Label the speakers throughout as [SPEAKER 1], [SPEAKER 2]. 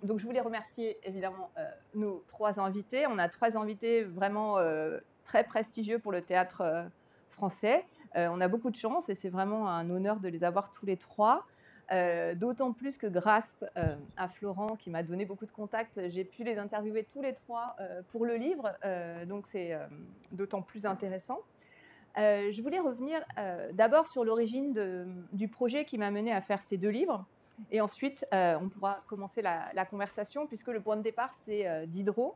[SPEAKER 1] Donc, je voulais remercier évidemment nos 3 invités. On a 3 invités vraiment très prestigieux pour le théâtre français. On a beaucoup de chance et c'est vraiment un honneur de les avoir tous les 3. D'autant plus que grâce à Florent, qui m'a donné beaucoup de contacts, j'ai pu les interviewer tous les 3 pour le livre. Donc, c'est d'autant plus intéressant. Je voulais revenir d'abord sur l'origine du projet qui m'a mené à faire ces 2 livres. Et ensuite, on pourra commencer la conversation, puisque le point de départ, c'est Diderot.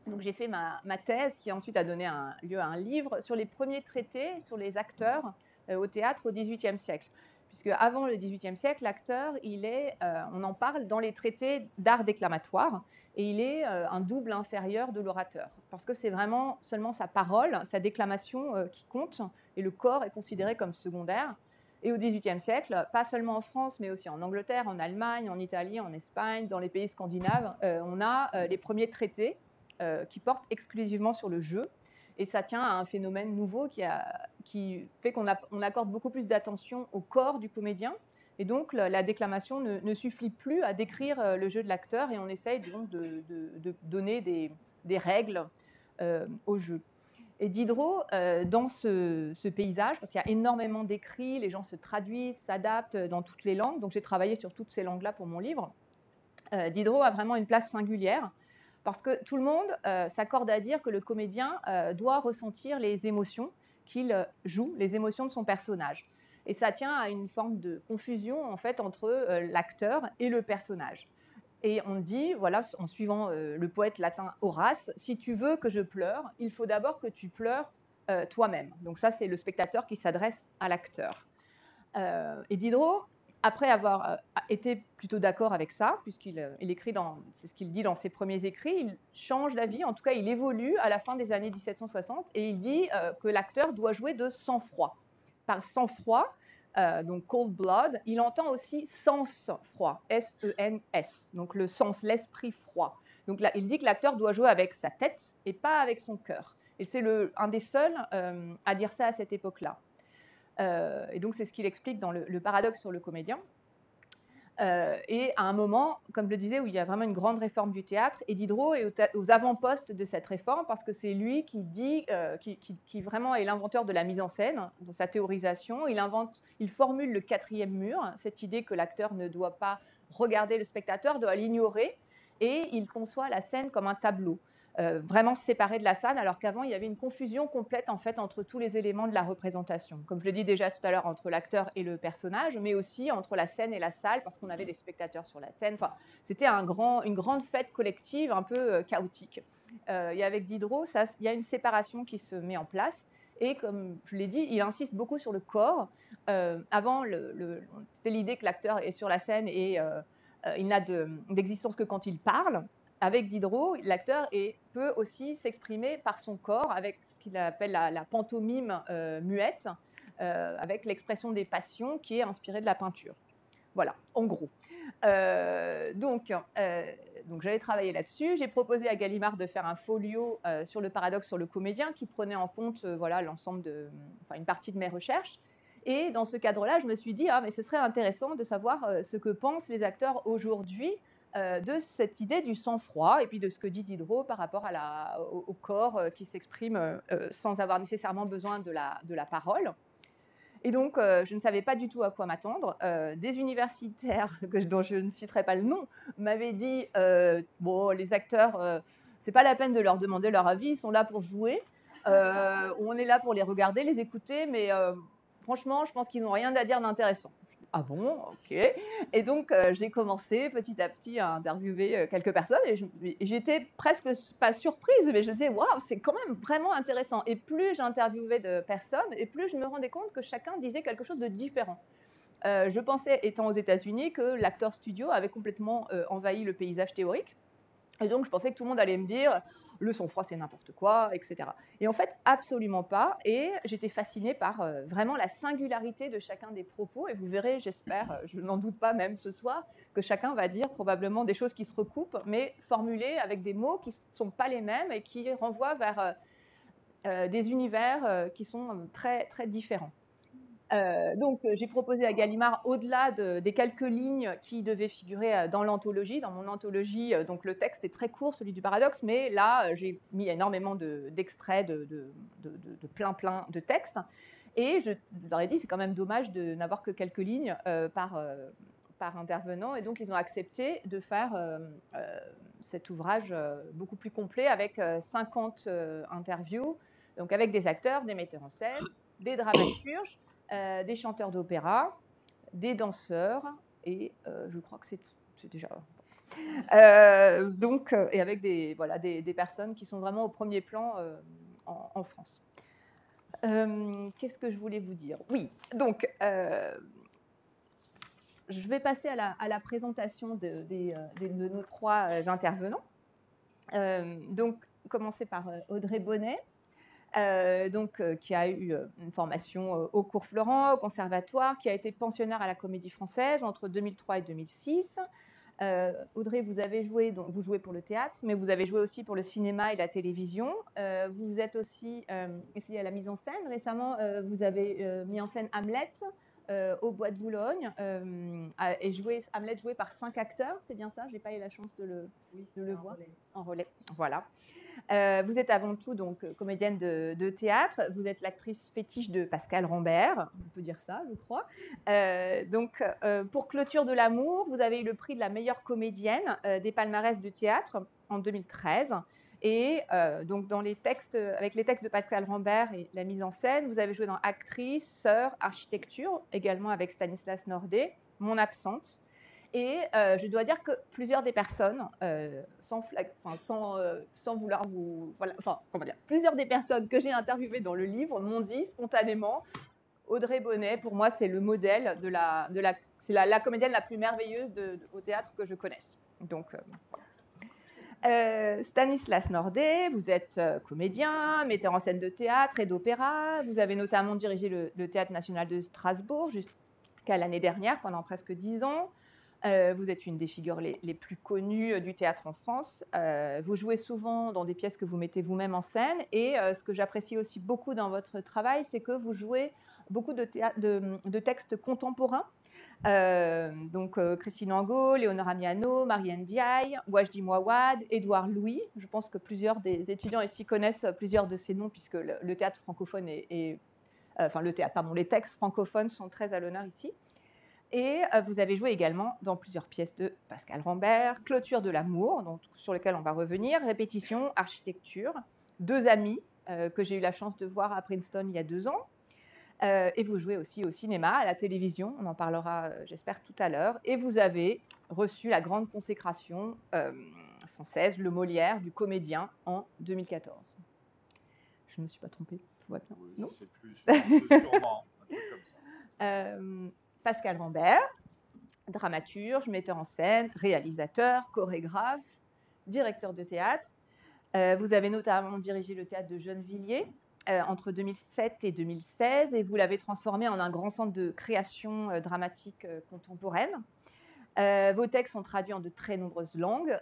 [SPEAKER 1] Donc, j'ai fait ma thèse, qui ensuite a donné lieu à un livre sur les premiers traités sur les acteurs au théâtre au XVIIIe siècle. Puisque avant le XVIIIe siècle, l'acteur, on en parle dans les traités d'art déclamatoire, et il est un double inférieur de l'orateur. Parce que c'est vraiment seulement sa parole, sa déclamation qui compte, et le corps est considéré comme secondaire. Et au XVIIIe siècle, pas seulement en France, mais aussi en Angleterre, en Allemagne, en Italie, en Espagne, dans les pays scandinaves, on a les premiers traités qui portent exclusivement sur le jeu. Et ça tient à un phénomène nouveau qui fait qu'on accorde beaucoup plus d'attention au corps du comédien. Et donc, la déclamation ne suffit plus à décrire le jeu de l'acteur, et on essaye donc de donner des règles au jeu. Et Diderot, dans ce paysage, parce qu'il y a énormément d'écrits, les gens se traduisent, s'adaptent dans toutes les langues, donc j'ai travaillé sur toutes ces langues-là pour mon livre, Diderot a vraiment une place singulière, parce que tout le monde s'accorde à dire que le comédien doit ressentir les émotions qu'il joue, les émotions de son personnage. Et ça tient à une forme de confusion en fait entre l'acteur et le personnage. Et on dit, voilà, en suivant le poète latin Horace, si tu veux que je pleure, il faut d'abord que tu pleures toi-même. Donc ça, c'est le spectateur qui s'adresse à l'acteur. Et Diderot, après avoir été plutôt d'accord avec ça, puisqu'il écrit c'est ce qu'il dit dans ses premiers écrits, il change d'avis, en tout cas il évolue à la fin des années 1760, et il dit que l'acteur doit jouer de sang-froid. Par sang-froid, donc cold blood, il entend aussi sens-froid, S-E-N-S, donc le sens, l'esprit froid. Donc là, il dit que l'acteur doit jouer avec sa tête et pas avec son cœur. Et c'est un des seuls à dire ça à cette époque-là. Et donc, c'est ce qu'il explique dans le paradoxe sur le comédien. Et à un moment, comme je le disais, où il y a vraiment une grande réforme du théâtre, et Diderot est aux avant-postes de cette réforme, parce que c'est lui qui dit, qui vraiment est l'inventeur de la mise en scène, de sa théorisation. Il formule le 4e mur, cette idée que l'acteur ne doit pas regarder le spectateur, doit l'ignorer, et il conçoit la scène comme un tableau. Vraiment séparé de la scène, alors qu'avant, il y avait une confusion complète en fait, entre tous les éléments de la représentation. Comme je le dis déjà tout à l'heure, entre l'acteur et le personnage, mais aussi entre la scène et la salle, parce qu'on avait des spectateurs sur la scène. Enfin, c'était une grande fête collective, un peu chaotique. Et avec Diderot, il y a une séparation qui se met en place. Et comme je l'ai dit, il insiste beaucoup sur le corps. Avant, c'était l'idée que l'acteur est sur la scène et il n'a d'existence que quand il parle. Avec Diderot, l'acteur peut aussi s'exprimer par son corps avec ce qu'il appelle la pantomime muette, avec l'expression des passions qui est inspirée de la peinture. Voilà, en gros. Donc j'avais travaillé là-dessus. J'ai proposé à Gallimard de faire un folio sur le paradoxe sur le comédien qui prenait en compte l'ensemble une partie de mes recherches. Et dans ce cadre-là, je me suis dit, mais ce serait intéressant de savoir ce que pensent les acteurs aujourd'hui de cette idée du sang-froid et puis de ce que dit Diderot par rapport au corps qui s'exprime sans avoir nécessairement besoin de la parole. Et donc, je ne savais pas du tout à quoi m'attendre. Des universitaires, dont je ne citerai pas le nom, m'avaient dit bon, les acteurs, c'est pas la peine de leur demander leur avis, ils sont là pour jouer. On est là pour les regarder, les écouter, mais franchement, je pense qu'ils n'ont rien à dire d'intéressant. Ah bon, ok. Et donc, j'ai commencé petit à petit à interviewer quelques personnes, et j'étais presque pas surprise, mais je disais, waouh, c'est quand même vraiment intéressant. Et plus j'interviewais de personnes, et plus je me rendais compte que chacun disait quelque chose de différent. Je pensais, étant aux États-Unis, que l'acteur studio avait complètement envahi le paysage théorique. Et donc, je pensais que tout le monde allait me dire le sang-froid, c'est n'importe quoi, etc. Et en fait, absolument pas. Et j'étais fascinée par vraiment la singularité de chacun des propos. Et vous verrez, j'espère, je n'en doute pas même ce soir, que chacun va dire probablement des choses qui se recoupent, mais formulées avec des mots qui ne sont pas les mêmes et qui renvoient vers des univers qui sont très, très différents. Donc, j'ai proposé à Gallimard, au-delà des quelques lignes qui devaient figurer dans l'anthologie, dans mon anthologie, donc le texte est très court, celui du paradoxe, mais là, j'ai mis énormément d'extraits de plein de textes. Et je leur ai dit, c'est quand même dommage de n'avoir que quelques lignes par intervenant. Et donc, ils ont accepté de faire cet ouvrage beaucoup plus complet avec 50 interviews, donc avec des acteurs, des metteurs en scène, des dramaturges, des chanteurs d'opéra, des danseurs, et je crois que c'est tout. C'est déjà... donc, et avec des personnes qui sont vraiment au premier plan en France. Qu'est-ce que je voulais vous dire? Oui, donc je vais passer à la présentation de nos trois intervenants. Donc, commencer par Audrey Bonnet, qui a eu une formation au Cours Florent, au Conservatoire, qui a été pensionnaire à la Comédie Française entre 2003 et 2006. Audrey, vous jouez pour le théâtre, mais vous avez joué aussi pour le cinéma et la télévision. Vous êtes aussi essayé à la mise en scène. Récemment, vous avez mis en scène Hamlet au Bois de Boulogne, et Hamlet joué par 5 acteurs, c'est bien ça? Je n'ai pas eu la chance de le voir en relais. Voilà. Vous êtes avant tout donc comédienne de théâtre. Vous êtes l'actrice fétiche de Pascal Rambert, on peut dire ça, je crois. Pour Clôture de l'amour, vous avez eu le prix de la meilleure comédienne des palmarès du théâtre en 2013. Et donc dans les textes, avec les textes de Pascal Rambert et la mise en scène, vous avez joué dans Actrice, Sœur, Architecture, également avec Stanislas Nordet, Mon absente. Et je dois dire que plusieurs des personnes, sans vouloir vous... Voilà, plusieurs des personnes que j'ai interviewées dans le livre m'ont dit spontanément, Audrey Bonnet, pour moi, c'est le modèle c'est la comédienne la plus merveilleuse au théâtre que je connaisse. Donc, voilà. Stanislas Nordet, vous êtes comédien, metteur en scène de théâtre et d'opéra. Vous avez notamment dirigé le Théâtre national de Strasbourg jusqu'à l'année dernière, pendant presque 10 ans. Vous êtes une des figures les plus connues du théâtre en France. Vous jouez souvent dans des pièces que vous mettez vous-même en scène. Et ce que j'apprécie aussi beaucoup dans votre travail, c'est que vous jouez beaucoup de textes contemporains. Christine Angot, Léonora Miano, Marianne Ndiaye, Wajdi Mouawad, Édouard Louis. Je pense que plusieurs des étudiants ici connaissent plusieurs de ces noms, puisque le théâtre francophone les textes francophones sont très à l'honneur ici. Et vous avez joué également dans plusieurs pièces de Pascal Rambert, Clôture de l'amour, sur lesquelles on va revenir, Répétition, Architecture, Deux amis, que j'ai eu la chance de voir à Princeton il y a 2 ans. Et vous jouez aussi au cinéma, à la télévision, on en parlera, j'espère, tout à l'heure. Et vous avez reçu la grande consécration française, le Molière du comédien, en 2014. Je ne me suis pas trompée, tout va bien.
[SPEAKER 2] Oui,
[SPEAKER 1] non,
[SPEAKER 2] c'est plus sûrement, un truc comme ça.
[SPEAKER 1] Pascal Rambert, dramaturge, metteur en scène, réalisateur, chorégraphe, directeur de théâtre. Vous avez notamment dirigé le théâtre de Gennevilliers entre 2007 et 2016 et vous l'avez transformé en un grand centre de création dramatique contemporaine. Vos textes sont traduits en de très nombreuses langues.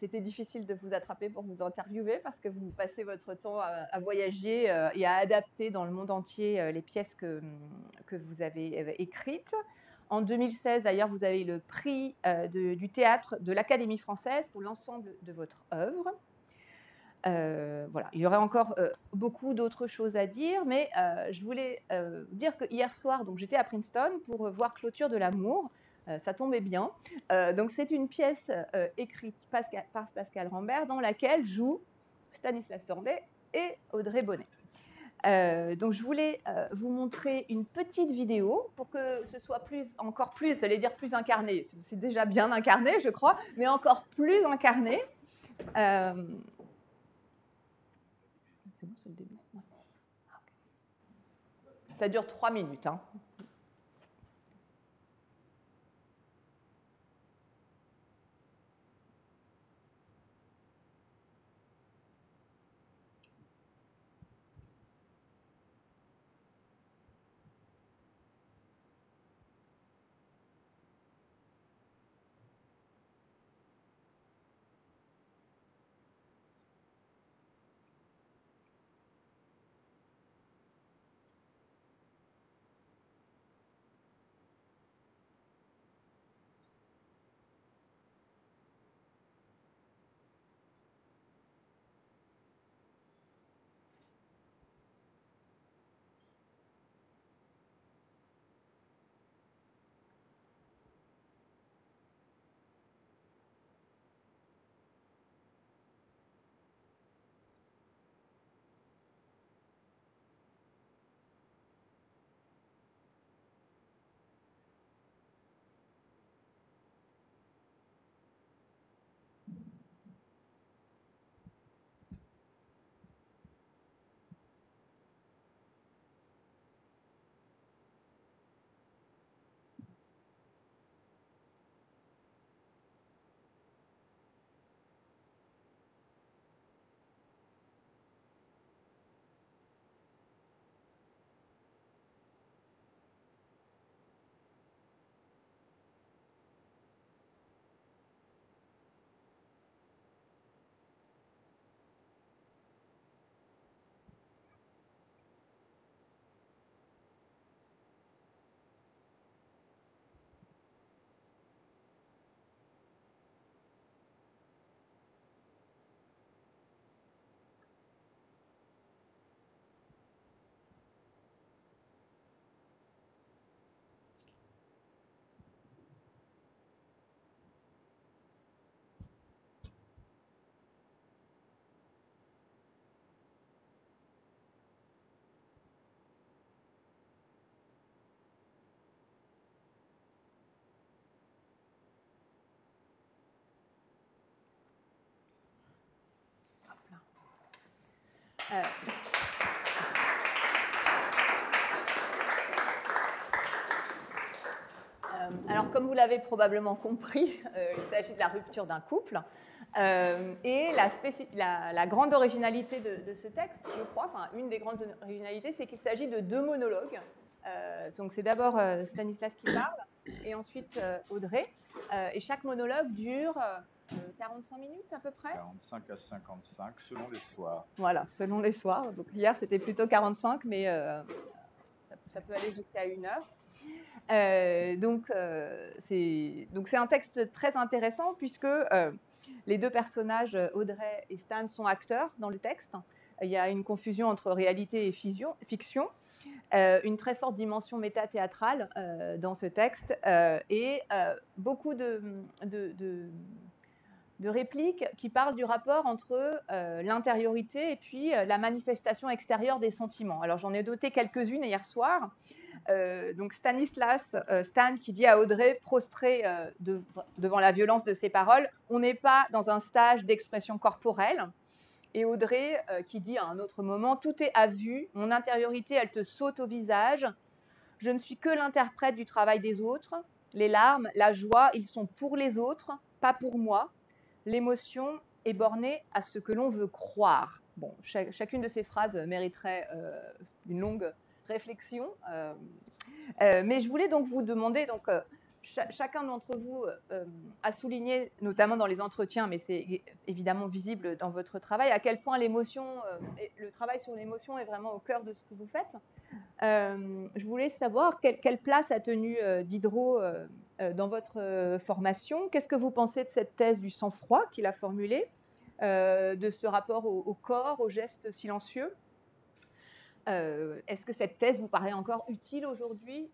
[SPEAKER 1] C'était difficile de vous attraper pour vous interviewer parce que vous passez votre temps à voyager et à adapter dans le monde entier les pièces que vous avez écrites. En 2016, d'ailleurs, vous avez eu le prix du théâtre de l'Académie française pour l'ensemble de votre œuvre. Voilà. Il y aurait encore beaucoup d'autres choses à dire, mais je voulais dire que hier soir, j'étais à Princeton pour voir Clôture de l'amour. Ça tombait bien. Donc c'est une pièce écrite par Pascal Rambert dans laquelle jouent Stanislas Nordet et Audrey Bonnet. Donc je voulais vous montrer une petite vidéo pour que ce soit encore plus, ça allait dire plus incarné. C'est déjà bien incarné, je crois, mais encore plus incarné. C'est bon, c'est le début. Ça dure 3 minutes. Hein. Alors, comme vous l'avez probablement compris, il s'agit de la rupture d'un couple. Et la grande originalité de ce texte, je crois, enfin une des grandes originalités, c'est qu'il s'agit de 2 monologues. Donc c'est d'abord Stanislas qui parle, et ensuite Audrey. Et chaque monologue dure 45 minutes à peu près.
[SPEAKER 2] 45 à 55, selon les soirs.
[SPEAKER 1] Voilà, selon les soirs. Donc hier, c'était plutôt 45, mais ça peut aller jusqu'à 1 heure. Donc c'est un texte très intéressant puisque les 2 personnages, Audrey et Stan, sont acteurs dans le texte. Il y a une confusion entre réalité et fiction, une très forte dimension méta-théâtrale dans ce texte et beaucoup de répliques qui parlent du rapport entre l'intériorité et puis la manifestation extérieure des sentiments. Alors j'en ai noté quelques-unes hier soir. Donc Stan qui dit à Audrey, prostrée devant la violence de ses paroles, on n'est pas dans un stage d'expression corporelle. Et Audrey qui dit à un autre moment, tout est à vue, mon intériorité, elle te saute au visage, je ne suis que l'interprète du travail des autres, les larmes, la joie, ils sont pour les autres, pas pour moi, l'émotion est bornée à ce que l'on veut croire. Bon, chacune de ces phrases mériterait une longue réflexion. Mais je voulais donc vous demander, chacun d'entre vous a souligné, notamment dans les entretiens, mais c'est évidemment visible dans votre travail, à quel point l'émotion, le travail sur l'émotion est vraiment au cœur de ce que vous faites. Je voulais savoir quelle place a tenu Diderot dans votre formation. Qu'est-ce que vous pensez de cette thèse du sang-froid qu'il a formulée, de ce rapport au corps, aux gestes silencieux? Est-ce que cette thèse vous paraît encore utile aujourd'hui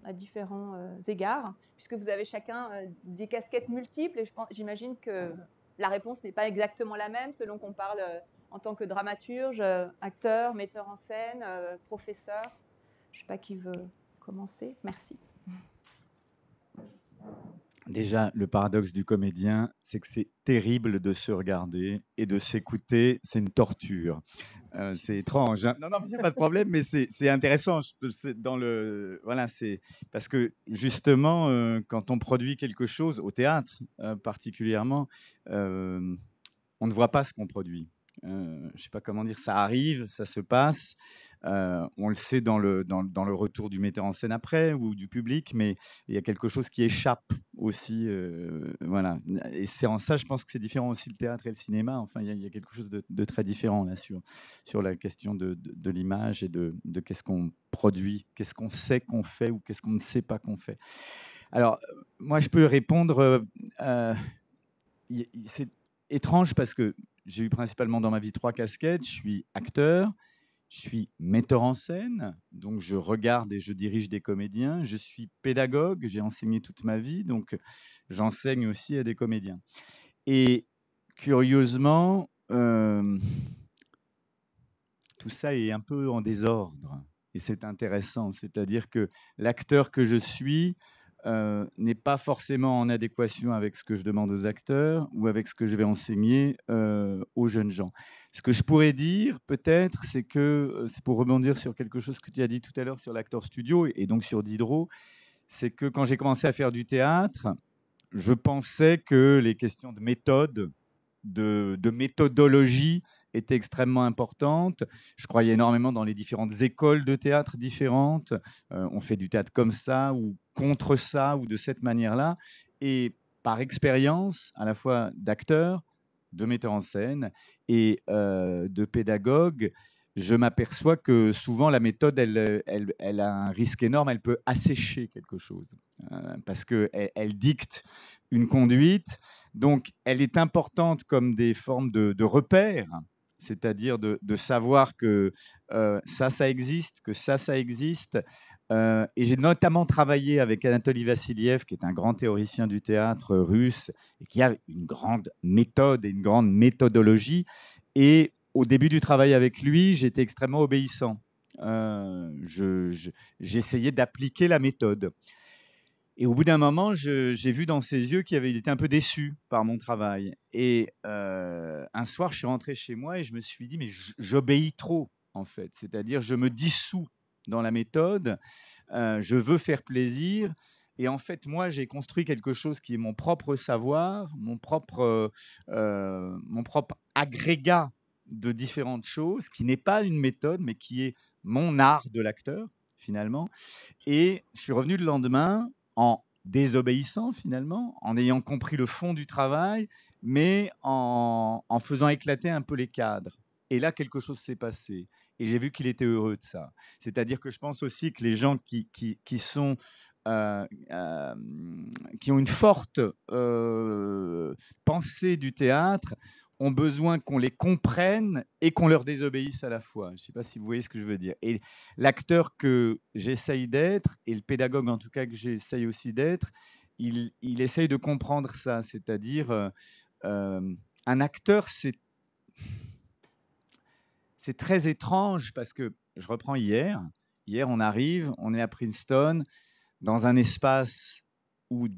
[SPEAKER 1] à différents égards, puisque vous avez chacun des casquettes multiples, et j'imagine que la réponse n'est pas exactement la même selon qu'on parle en tant que dramaturge, acteur, metteur en scène, professeur. Je ne sais pas qui veut commencer. Merci.
[SPEAKER 3] Déjà, le paradoxe du comédien, c'est que c'est terrible de se regarder et de s'écouter, c'est une torture. C'est étrange. Hein. Non, il n'y a pas de problème, mais c'est intéressant. Voilà, c'est parce que justement, quand on produit quelque chose au théâtre, particulièrement, on ne voit pas ce qu'on produit. Je ne sais pas comment dire. Ça arrive, ça se passe. On le sait dans le retour du metteur en scène après ou du public, mais il y a quelque chose qui échappe aussi. Voilà. Et c'est en ça, je pense que c'est différent aussi le théâtre et le cinéma. Enfin, il y a quelque chose de très différent là sur la question de l'image et de qu'est-ce qu'on produit, qu'est-ce qu'on sait qu'on fait ou qu'est-ce qu'on ne sait pas qu'on fait. Alors, moi, je peux répondre. C'est étrange parce que j'ai eu principalement dans ma vie 3 casquettes. Je suis acteur. Je suis metteur en scène, donc je regarde et je dirige des comédiens. Je suis pédagogue, j'ai enseigné toute ma vie, donc j'enseigne aussi à des comédiens. Et curieusement, tout ça est un peu en désordre. Et c'est intéressant, c'est-à-dire que l'acteur que je suis n'est pas forcément en adéquation avec ce que je demande aux acteurs ou avec ce que je vais enseigner aux jeunes gens. Ce que je pourrais dire, peut-être, c'est que, c'est pour rebondir sur quelque chose que tu as dit tout à l'heure sur l'acteur studio et donc sur Diderot, c'est que quand j'ai commencé à faire du théâtre, je pensais que les questions de méthode, de méthodologie étaient extrêmement importantes. Je croyais énormément dans les différentes écoles de théâtre différentes. On fait du théâtre comme ça ou contre ça ou de cette manière-là. Et par expérience, à la fois d'acteur, de metteur en scène et de pédagogue, je m'aperçois que souvent la méthode, elle a un risque énorme, elle peut assécher quelque chose, parce qu'elle dicte une conduite, donc elle est importante comme des formes de repères, c'est-à-dire de savoir que ça existe, que ça existe. Et j'ai notamment travaillé avec Anatoly Vassiliev, qui est un grand théoricien du théâtre russe, et qui a une grande méthode et une grande méthodologie. Et au début du travail avec lui, j'étais extrêmement obéissant. J'essayais d'appliquer la méthode. Et au bout d'un moment, j'ai vu dans ses yeux qu'il était un peu déçu par mon travail. Et un soir, je suis rentré chez moi et je me suis dit, mais j'obéis trop, en fait. C'est-à-dire, je me dissous dans la méthode, je veux faire plaisir. Et en fait, moi, j'ai construit quelque chose qui est mon propre savoir, mon propre agrégat de différentes choses, qui n'est pas une méthode, mais qui est mon art de l'acteur, finalement. Et je suis revenu le lendemain en désobéissant finalement, en ayant compris le fond du travail, mais en faisant éclater un peu les cadres. Et là, quelque chose s'est passé. Et j'ai vu qu'il était heureux de ça. C'est-à-dire que je pense aussi que les gens qui sont qui ont une forte pensée du théâtre ont besoin qu'on les comprenne et qu'on leur désobéisse à la fois. Je ne sais pas si vous voyez ce que je veux dire. Et l'acteur que j'essaye d'être, et le pédagogue en tout cas que j'essaye aussi d'être, il essaye de comprendre ça. C'est-à-dire, un acteur, c'est très étrange parce que, je reprends hier, on arrive, on est à Princeton, dans un espace où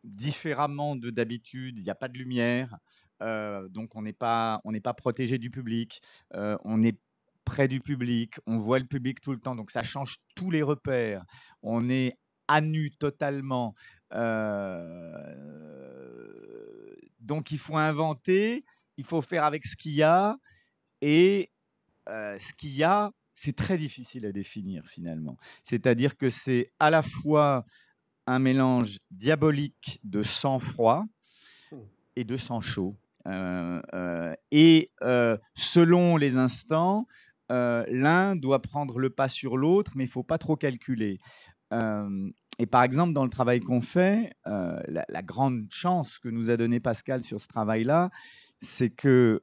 [SPEAKER 3] différemment de d'habitude, il n'y a pas de lumière, donc on n'est pas protégé du public, on est près du public, on voit le public tout le temps, donc ça change tous les repères. On est à nu totalement, donc il faut inventer, il faut faire avec ce qu'il y a, et ce qu'il y a, c'est très difficile à définir finalement. C'est-à-dire que c'est à la fois un mélange diabolique de sang-froid et de sang chaud. Selon les instants, l'un doit prendre le pas sur l'autre, mais il ne faut pas trop calculer. Et par exemple, dans le travail qu'on fait, la grande chance que nous a donné Pascal sur ce travail-là, c'est qu'il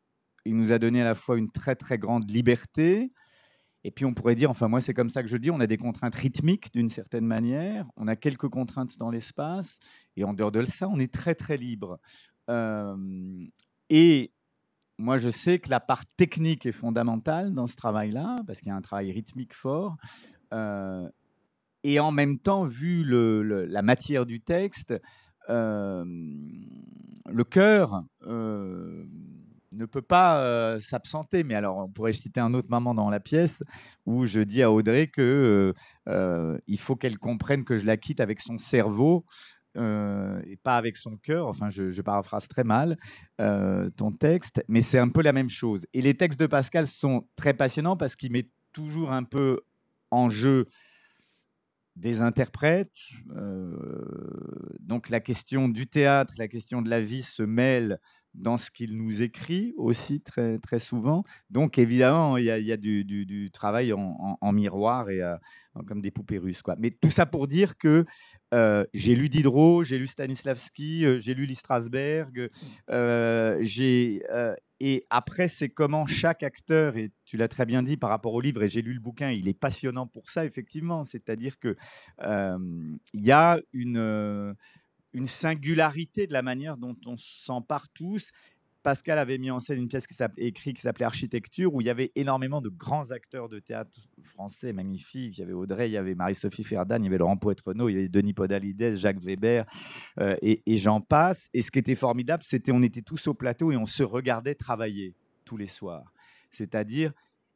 [SPEAKER 3] nous a donné à la fois une très très grande liberté, et puis on pourrait dire, enfin moi c'est comme ça que je dis, on a des contraintes rythmiques d'une certaine manière, on a quelques contraintes dans l'espace, et en dehors de ça, on est très très libre. Et moi je sais que la part technique est fondamentale dans ce travail-là, parce qu'il y a un travail rythmique fort. Et en même temps, vu la matière du texte, le cœur ne peut pas s'absenter. Mais alors, on pourrait citer un autre moment dans la pièce où je dis à Audrey que il faut qu'elle comprenne que je la quitte avec son cerveau et pas avec son cœur. Enfin, je paraphrase très mal ton texte, mais c'est un peu la même chose. Et les textes de Pascal sont très passionnants parce qu'il met toujours un peu en jeu des interprètes. Donc la question du théâtre, la question de la vie se mêle dans ce qu'il nous écrit aussi très, très souvent. Donc évidemment, il y a du travail en miroir et comme des poupées russes, quoi. Mais tout ça pour dire que j'ai lu Diderot, j'ai lu Stanislavski, j'ai lu Lee Strasberg, et après, c'est comment chaque acteur, et tu l'as très bien dit par rapport au livre, et j'ai lu le bouquin, il est passionnant pour ça, effectivement. C'est-à-dire qu'il y a une singularité de la manière dont on s'empare tous. Pascal avait mis en scène une pièce qui s'appelait Architecture, où il y avait énormément de grands acteurs de théâtre français magnifiques. Il y avait Audrey, il y avait Marie-Sophie Ferdan, il y avait Laurent Poitrenaud, il y avait Denis Podalides, Jacques Weber, et j'en passe. Et ce qui était formidable, c'était on était tous au plateau et on se regardait travailler tous les soirs. C'est-à-dire,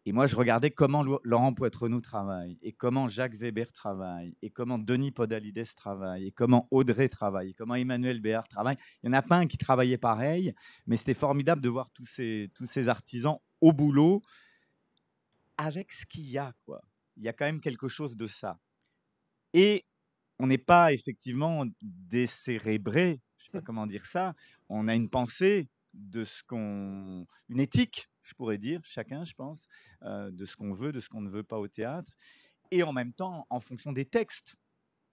[SPEAKER 3] et moi, je regardais comment Laurent Poitrenaud travaille, et comment Jacques Weber travaille, et comment Denis Podalides travaille, et comment Audrey travaille, et comment Emmanuel Béard travaille. Il n'y en a pas un qui travaillait pareil, mais c'était formidable de voir tous ces artisans au boulot avec ce qu'il y a, quoi. Il y a quand même quelque chose de ça. Et on n'est pas effectivement décérébré, je ne sais pas comment dire ça. On a une pensée de une éthique, je pourrais dire, chacun, je pense, de ce qu'on veut, de ce qu'on ne veut pas au théâtre. Et en même temps, en fonction des textes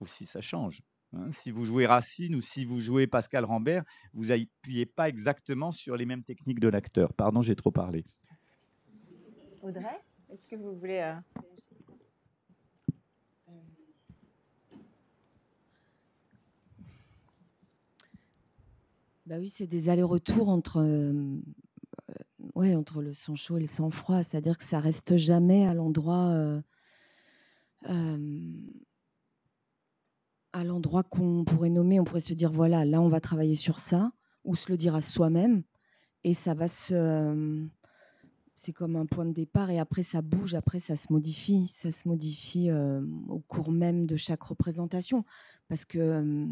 [SPEAKER 3] aussi, ça change. Hein. Si vous jouez Racine ou si vous jouez Pascal Rambert, vous n'appuyez pas exactement sur les mêmes techniques de l'acteur. Pardon, j'ai trop parlé.
[SPEAKER 1] Audrey, est-ce que vous voulez...
[SPEAKER 4] Bah oui, c'est des allers-retours entre le sang chaud et le sang froid. C'est-à-dire que ça reste jamais à l'endroit à l'endroit qu'on pourrait nommer, on pourrait se dire, voilà, là, on va travailler sur ça, ou se le dire à soi-même, et ça va c'est comme un point de départ, et après, ça bouge, après, ça se modifie au cours même de chaque représentation, parce que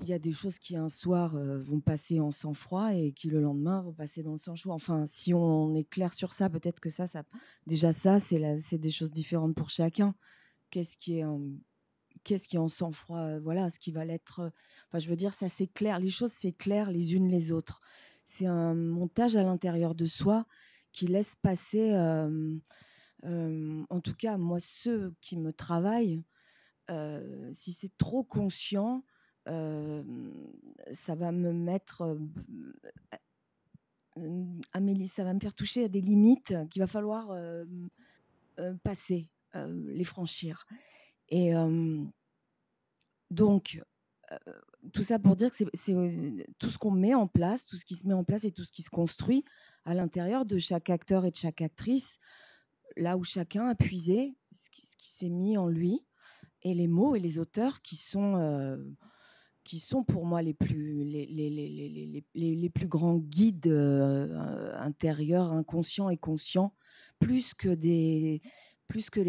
[SPEAKER 4] il y a des choses qui, un soir, vont passer en sang-froid et qui, le lendemain, vont passer dans le sang-chaud. Enfin, si on est clair sur ça, peut-être que ça déjà, ça, c'est des choses différentes pour chacun. Qu'est-ce qui est en sang-froid, voilà, ce qui va l'être. Enfin, je veux dire, ça, c'est clair. Les choses, c'est clair les unes les autres. C'est un montage à l'intérieur de soi qui laisse passer, en tout cas, moi, ceux qui me travaillent, si c'est trop conscient, ça va me mettre, Amélie, ça va me faire toucher à des limites qu'il va falloir passer, les franchir. Et donc, tout ça pour dire que c'est tout ce qu'on met en place, tout ce qui se met en place et tout ce qui se construit à l'intérieur de chaque acteur et de chaque actrice, là où chacun a puisé ce qui s'est mis en lui, et les mots et les auteurs qui sont pour moi les plus grands guides intérieurs, inconscients et conscients, plus que les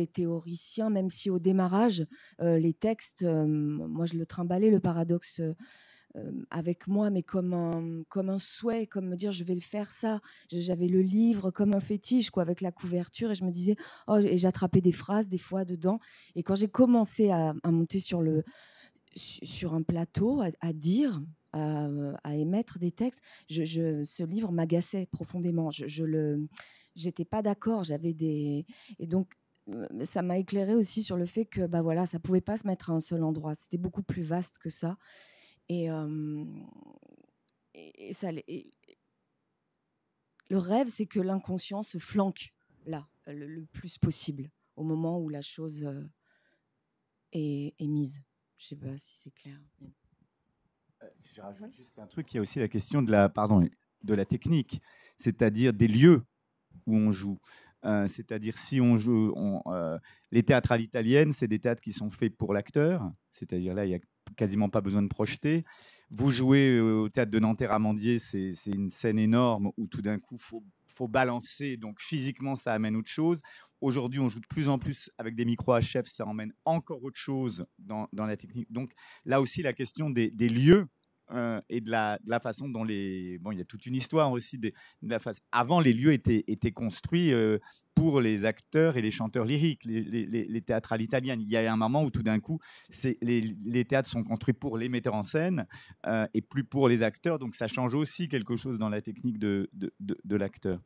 [SPEAKER 4] théoriciens, même si au démarrage, les textes, moi je le trimballais, le paradoxe, avec moi, mais comme un souhait, comme me dire je vais le faire ça. J'avais le livre comme un fétiche, quoi, avec la couverture, et je me disais, oh, et j'attrapais des phrases des fois dedans. Et quand j'ai commencé à monter sur un plateau, à dire, à émettre des textes, ce livre m'agaçait profondément. J'étais pas d'accord. Et donc, ça m'a éclairé aussi sur le fait que, bah voilà, ça pouvait pas se mettre à un seul endroit. C'était beaucoup plus vaste que ça. Et le rêve, c'est que l'inconscient se flanque là, le plus possible, au moment où la chose est mise. Je sais pas si c'est clair.
[SPEAKER 3] Si je rajoute juste un truc, il y a aussi la question de la technique, c'est-à-dire des lieux où on joue. C'est-à-dire si on joue, les théâtres à l'italienne, c'est des théâtres qui sont faits pour l'acteur, c'est-à-dire là, il n'y a quasiment pas besoin de projeter. Vous jouez au théâtre de Nanterre-Amandier, c'est une scène énorme où tout d'un coup, faut balancer, donc physiquement, ça amène autre chose. Aujourd'hui, on joue de plus en plus avec des micros HF, ça emmène encore autre chose dans la technique. Donc là aussi, la question des lieux et de la façon dont Bon, il y a toute une histoire aussi de la façon. Avant, les lieux étaient construits pour les acteurs et les chanteurs lyriques, les théâtres à l'italienne. Il y a un moment où tout d'un coup, les théâtres sont construits pour les metteurs en scène et plus pour les acteurs. Donc ça change aussi quelque chose dans la technique de l'acteur.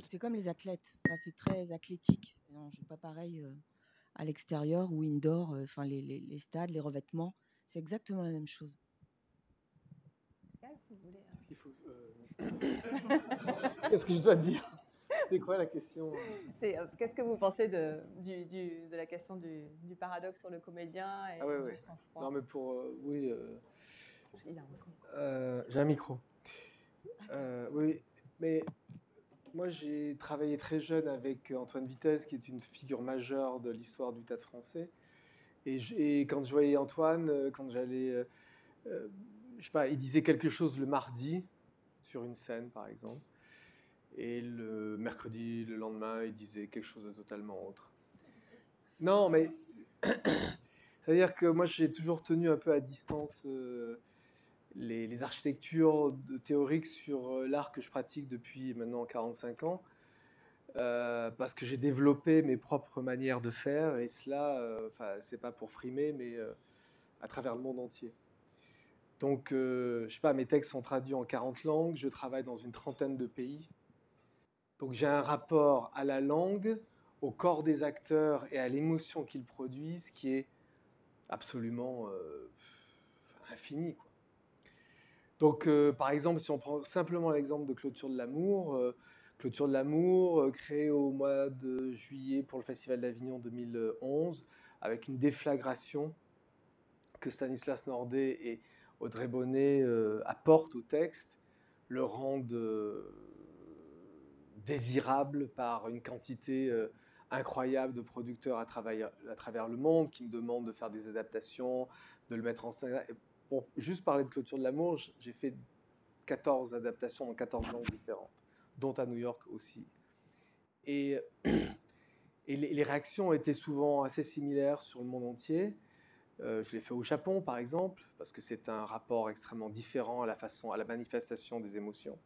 [SPEAKER 4] C'est comme les athlètes. Enfin, c'est très athlétique. On joue pas pareil à l'extérieur ou indoor. Enfin, les stades, les revêtements, c'est exactement la même chose.
[SPEAKER 5] Qu'est-ce que je dois dire? C'est quoi la question?
[SPEAKER 1] Qu'est-ce que vous pensez de la question du paradoxe sur le comédien et du sang-froid?
[SPEAKER 5] Non, mais oui.
[SPEAKER 1] Il a un micro.
[SPEAKER 5] J'ai un micro. Oui, mais moi j'ai travaillé très jeune avec Antoine Vitesse, qui est une figure majeure de l'histoire du théâtre français. Et quand je voyais Antoine, quand j'allais, je sais pas, il disait quelque chose le mardi sur une scène, par exemple. Et le mercredi, le lendemain, il disait quelque chose de totalement autre. Non, mais c'est-à-dire que moi, j'ai toujours tenu un peu à distance les architectures théoriques sur l'art que je pratique depuis maintenant 45 ans, parce que j'ai développé mes propres manières de faire, et cela, c'est pas pour frimer, mais à travers le monde entier. Donc, je sais pas, mes textes sont traduits en 40 langues, je travaille dans une trentaine de pays. Donc j'ai un rapport à la langue, au corps des acteurs et à l'émotion qu'ils produisent qui est absolument infini, quoi. Donc par exemple, si on prend simplement l'exemple de Clôture de l'amour, créée au mois de juillet pour le Festival d'Avignon 2011, avec une déflagration que Stanislas Nordet et Audrey Bonnet apportent au texte, le rendent désirable par une quantité incroyable de producteurs à travers le monde qui me demandent de faire des adaptations, de le mettre en scène. Et pour juste parler de Clôture de l'amour, j'ai fait 14 adaptations dans 14 langues différentes, dont à New York aussi. Et, et les réactions étaient souvent assez similaires sur le monde entier. Je l'ai fait au Japon, par exemple, parce que c'est un rapport extrêmement différent à la manifestation des émotions.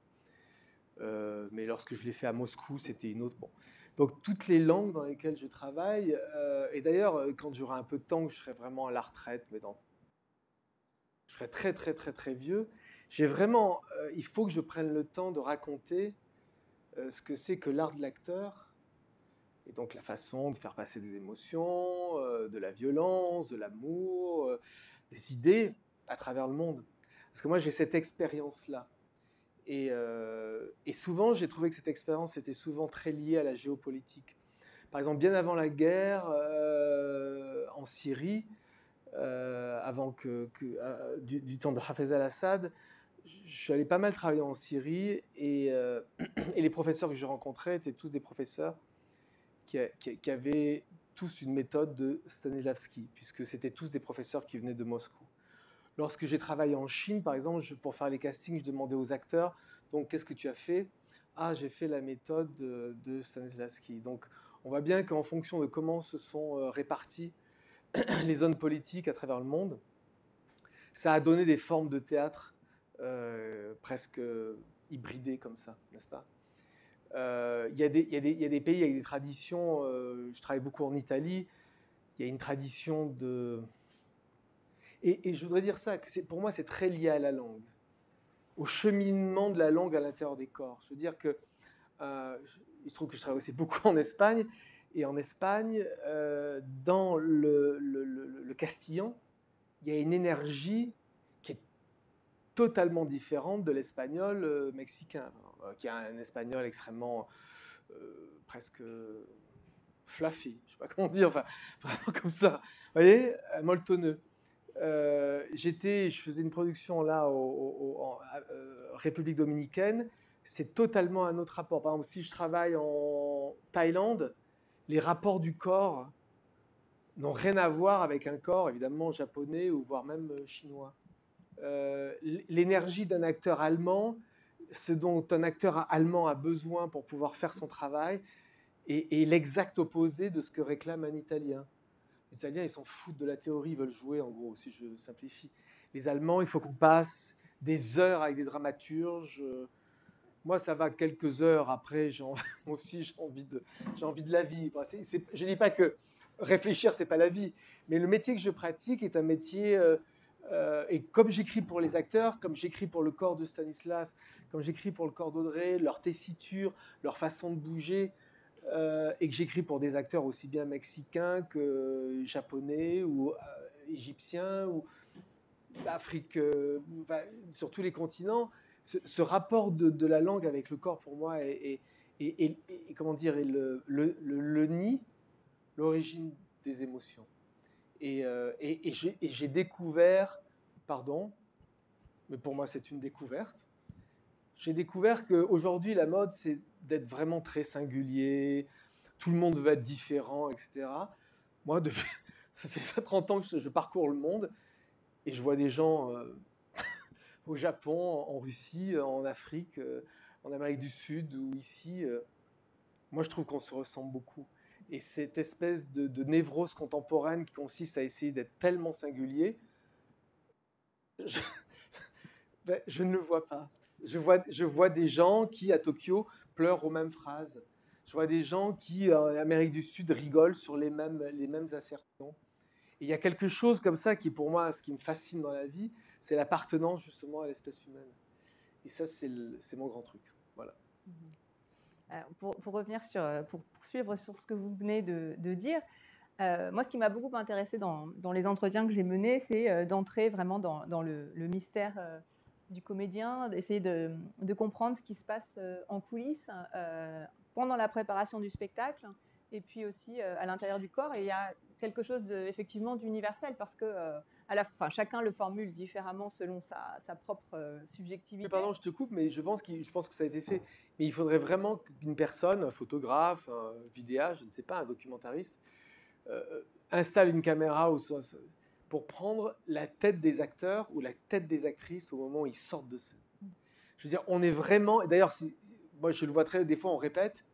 [SPEAKER 5] Mais lorsque je l'ai fait à Moscou, c'était une autre. Bon. Donc, toutes les langues dans lesquelles je travaille, et d'ailleurs, quand j'aurai un peu de temps, que je serai vraiment à la retraite, mais je serai très, très, très, très vieux, j'ai vraiment. Il faut que je prenne le temps de raconter ce que c'est que l'art de l'acteur. Et donc la façon de faire passer des émotions, de la violence, de l'amour, des idées à travers le monde. Parce que moi, j'ai cette expérience-là. Et souvent, j'ai trouvé que cette expérience était souvent très liée à la géopolitique. Par exemple, bien avant la guerre en Syrie, du temps de Hafez al-Assad, je suis allé pas mal travailler en Syrie et les professeurs que je rencontrais étaient tous des professeurs qui avaient tous une méthode de Stanislavski, puisque c'était tous des professeurs qui venaient de Moscou. Lorsque j'ai travaillé en Chine, par exemple, pour faire les castings, je demandais aux acteurs, donc qu'est-ce que tu as fait? Ah, j'ai fait la méthode de Stanislavski. Donc on voit bien qu'en fonction de comment se sont réparties les zones politiques à travers le monde, ça a donné des formes de théâtre presque hybridées comme ça, n'est-ce pas? Il y a des pays avec des traditions. Je travaille beaucoup en Italie. Il y a une tradition de. Et je voudrais dire ça, que pour moi, c'est très lié à la langue, au cheminement de la langue à l'intérieur des corps. Je veux dire que. Il se trouve que je travaille aussi beaucoup en Espagne. Et en Espagne, dans le castillan, il y a une énergie qui est totalement différente de l'espagnol mexicain, qui est un espagnol extrêmement. Presque fluffy, je ne sais pas comment dire, enfin, vraiment comme ça, vous voyez, molletonneux. Je faisais une production là en République dominicaine, c'est totalement un autre rapport. Par exemple, si je travaille en Thaïlande, les rapports du corps n'ont rien à voir avec un corps évidemment japonais ou voire même chinois. L'énergie d'un acteur allemand, ce dont un acteur allemand a besoin pour pouvoir faire son travail, est l'exact opposé de ce que réclame un Italien. Les Italiens, ils s'en foutent de la théorie, ils veulent jouer, en gros, si je simplifie. Les Allemands, il faut qu'on passe des heures avec des dramaturges. Moi, ça va quelques heures. Après, moi aussi, j'ai envie de la vie. Je ne dis pas que réfléchir, ce n'est pas la vie. Mais le métier que je pratique est un métier... et comme j'écris pour les acteurs, comme j'écris pour le corps de Stanislas, comme j'écris pour le corps d'Audrey, leur tessiture, leur façon de bouger, et que j'écris pour des acteurs aussi bien mexicains que japonais ou égyptiens ou d'Afrique, sur tous les continents, ce rapport de la langue avec le corps pour moi est comment dire, est le nid, l'origine des émotions. Et j'ai découvert, pardon, mais pour moi c'est une découverte, j'ai découvert qu'aujourd'hui la mode c'est d'être vraiment très singulier, tout le monde veut être différent, etc. Moi, ça fait 30 ans que je parcours le monde et je vois des gens au Japon, en Russie, en Afrique, en Amérique du Sud ou ici. Moi, je trouve qu'on se ressemble beaucoup. Et cette espèce de névrose contemporaine qui consiste à essayer d'être tellement singulier, je ne le vois pas. Je vois des gens qui, à Tokyo, pleurent aux mêmes phrases. Je vois des gens qui, en Amérique du Sud, rigolent sur les mêmes assertions. Et il y a quelque chose comme ça qui, pour moi, ce qui me fascine dans la vie, c'est l'appartenance justement à l'espèce humaine. Et ça, c'est mon grand truc. Voilà.
[SPEAKER 1] Pour revenir pour poursuivre sur ce que vous venez de dire, moi, ce qui m'a beaucoup intéressé dans les entretiens que j'ai menés, c'est d'entrer vraiment dans le mystère du comédien, d'essayer de comprendre ce qui se passe en coulisses pendant la préparation du spectacle et puis aussi à l'intérieur du corps. Et il y a quelque chose effectivement d'universel parce que chacun le formule différemment selon sa propre subjectivité.
[SPEAKER 5] Pardon, je te coupe, mais je pense que ça a été fait. Mais il faudrait vraiment qu'une personne, un photographe, un vidéaste, je ne sais pas, un documentariste, installe une caméra pour prendre la tête des acteurs ou la tête des actrices au moment où ils sortent de scène. Je veux dire, on est vraiment... D'ailleurs, moi je le vois des fois on répète,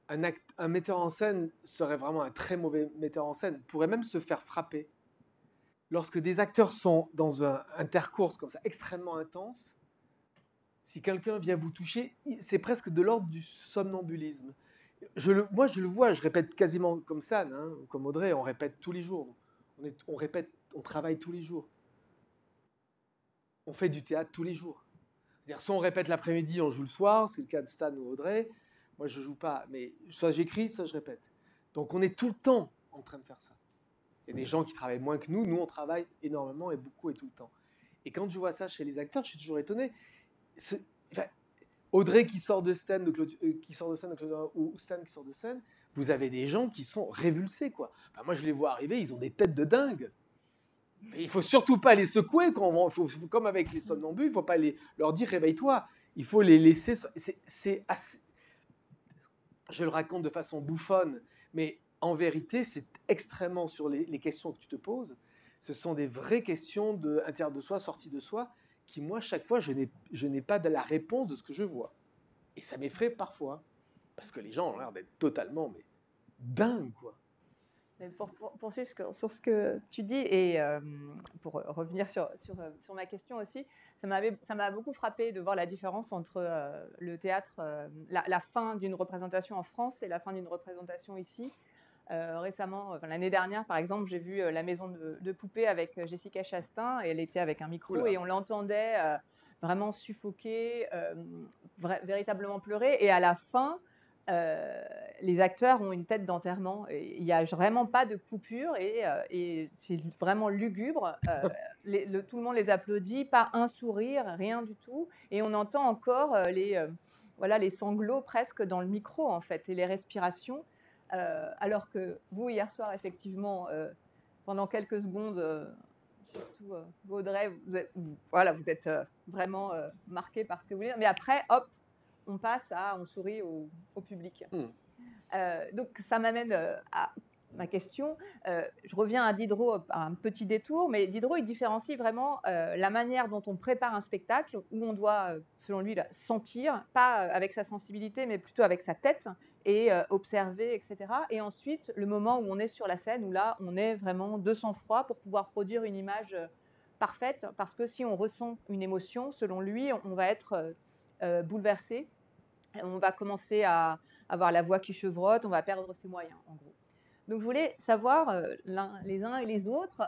[SPEAKER 5] un metteur en scène serait vraiment un très mauvais metteur en scène, pourrait même se faire frapper. Lorsque des acteurs sont dans un intercourse comme ça, extrêmement intense, si quelqu'un vient vous toucher, c'est presque de l'ordre du somnambulisme. Moi, je le vois, je répète quasiment comme ça, hein, comme Audrey, on répète tous les jours. On répète, on travaille tous les jours. On fait du théâtre tous les jours. C'est-à-dire, soit on répète l'après-midi, on joue le soir, c'est le cas de Stan ou Audrey. Moi, je ne joue pas, mais soit j'écris, soit je répète. Donc, on est tout le temps en train de faire ça. Il y a des gens qui travaillent moins que nous. Nous, on travaille énormément et beaucoup et tout le temps. Et quand je vois ça chez les acteurs, je suis toujours étonné. Audrey qui sort de scène, ou Stan qui sort de scène, vous avez des gens qui sont révulsés, quoi. Enfin, moi, je les vois arriver, ils ont des têtes de dingue. Mais il faut surtout pas les secouer, comme avec les somnambules, il ne faut pas leur dire réveille-toi. Il faut les laisser. C'est assez... Je le raconte de façon bouffonne, mais en vérité, c'est extrêmement sur les questions que tu te poses. Ce sont des vraies questions d'intérieur de soi, sortie de soi, qui, moi, chaque fois, je n'ai pas de la réponse de ce que je vois. Et ça m'effraie parfois, parce que les gens ont l'air d'être totalement dingues, quoi.
[SPEAKER 1] Mais pour poursuivre sur ce que tu dis, et pour revenir sur ma question aussi, ça m'a beaucoup frappé de voir la différence entre le théâtre, la fin d'une représentation en France et la fin d'une représentation ici. Récemment, l'année dernière, par exemple, j'ai vu La Maison de Poupée avec Jessica Chastain, et elle était avec un micro. Oula. Et on l'entendait vraiment suffoquer, véritablement pleurer. Et à la fin, les acteurs ont une tête d'enterrement. Il n'y a vraiment pas de coupure et c'est vraiment lugubre. Tout le monde les applaudit, pas un sourire, rien du tout. Et on entend encore les sanglots presque dans le micro, en fait, et les respirations. Alors que vous, hier soir, effectivement, pendant quelques secondes, surtout Audrey, vous êtes vraiment marqué par ce que vous dites. Mais après, hop, on sourit au public. Donc, ça m'amène à ma question. Je reviens à Diderot, à un petit détour, mais Diderot, il différencie vraiment la manière dont on prépare un spectacle, où on doit, selon lui, sentir, pas avec sa sensibilité, mais plutôt avec sa tête, et observer, etc. Et ensuite, le moment où on est sur la scène, où là, on est vraiment de sang-froid pour pouvoir produire une image parfaite, parce que si on ressent une émotion, selon lui, on va être bouleversé, on va commencer à avoir la voix qui chevrotte, on va perdre ses moyens, en gros. Donc, je voulais savoir, les uns et les autres,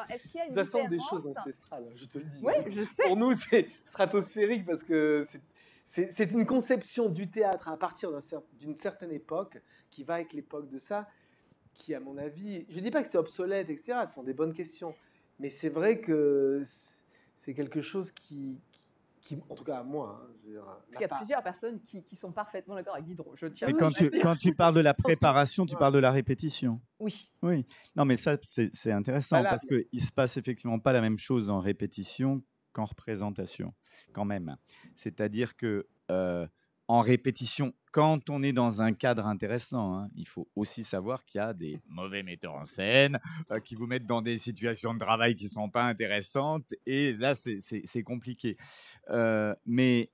[SPEAKER 1] est-ce qu'il y a une différence ?
[SPEAKER 5] Ça sent des choses ancestrales, je te le dis.
[SPEAKER 1] Oui, je sais.
[SPEAKER 5] Pour nous, c'est stratosphérique parce que c'est une conception du théâtre à partir d'une certaine époque qui va avec l'époque de ça, qui, à mon avis, je ne dis pas que c'est obsolète, etc., ce sont des bonnes questions, mais c'est vrai que c'est quelque chose qui en tout cas à moi,
[SPEAKER 1] parce qu'il y a plusieurs personnes qui sont parfaitement d'accord avec Diderot.
[SPEAKER 3] Mais quand tu parles de la préparation, tu parles de la répétition.
[SPEAKER 1] Oui.
[SPEAKER 3] Oui. Non, mais ça, c'est intéressant parce qu'il ne se passe effectivement pas la même chose en répétition qu'en représentation, quand même. C'est-à-dire que en répétition, quand on est dans un cadre intéressant, hein, il faut aussi savoir qu'il y a des mauvais metteurs en scène qui vous mettent dans des situations de travail qui ne sont pas intéressantes, et là, c'est compliqué. Mais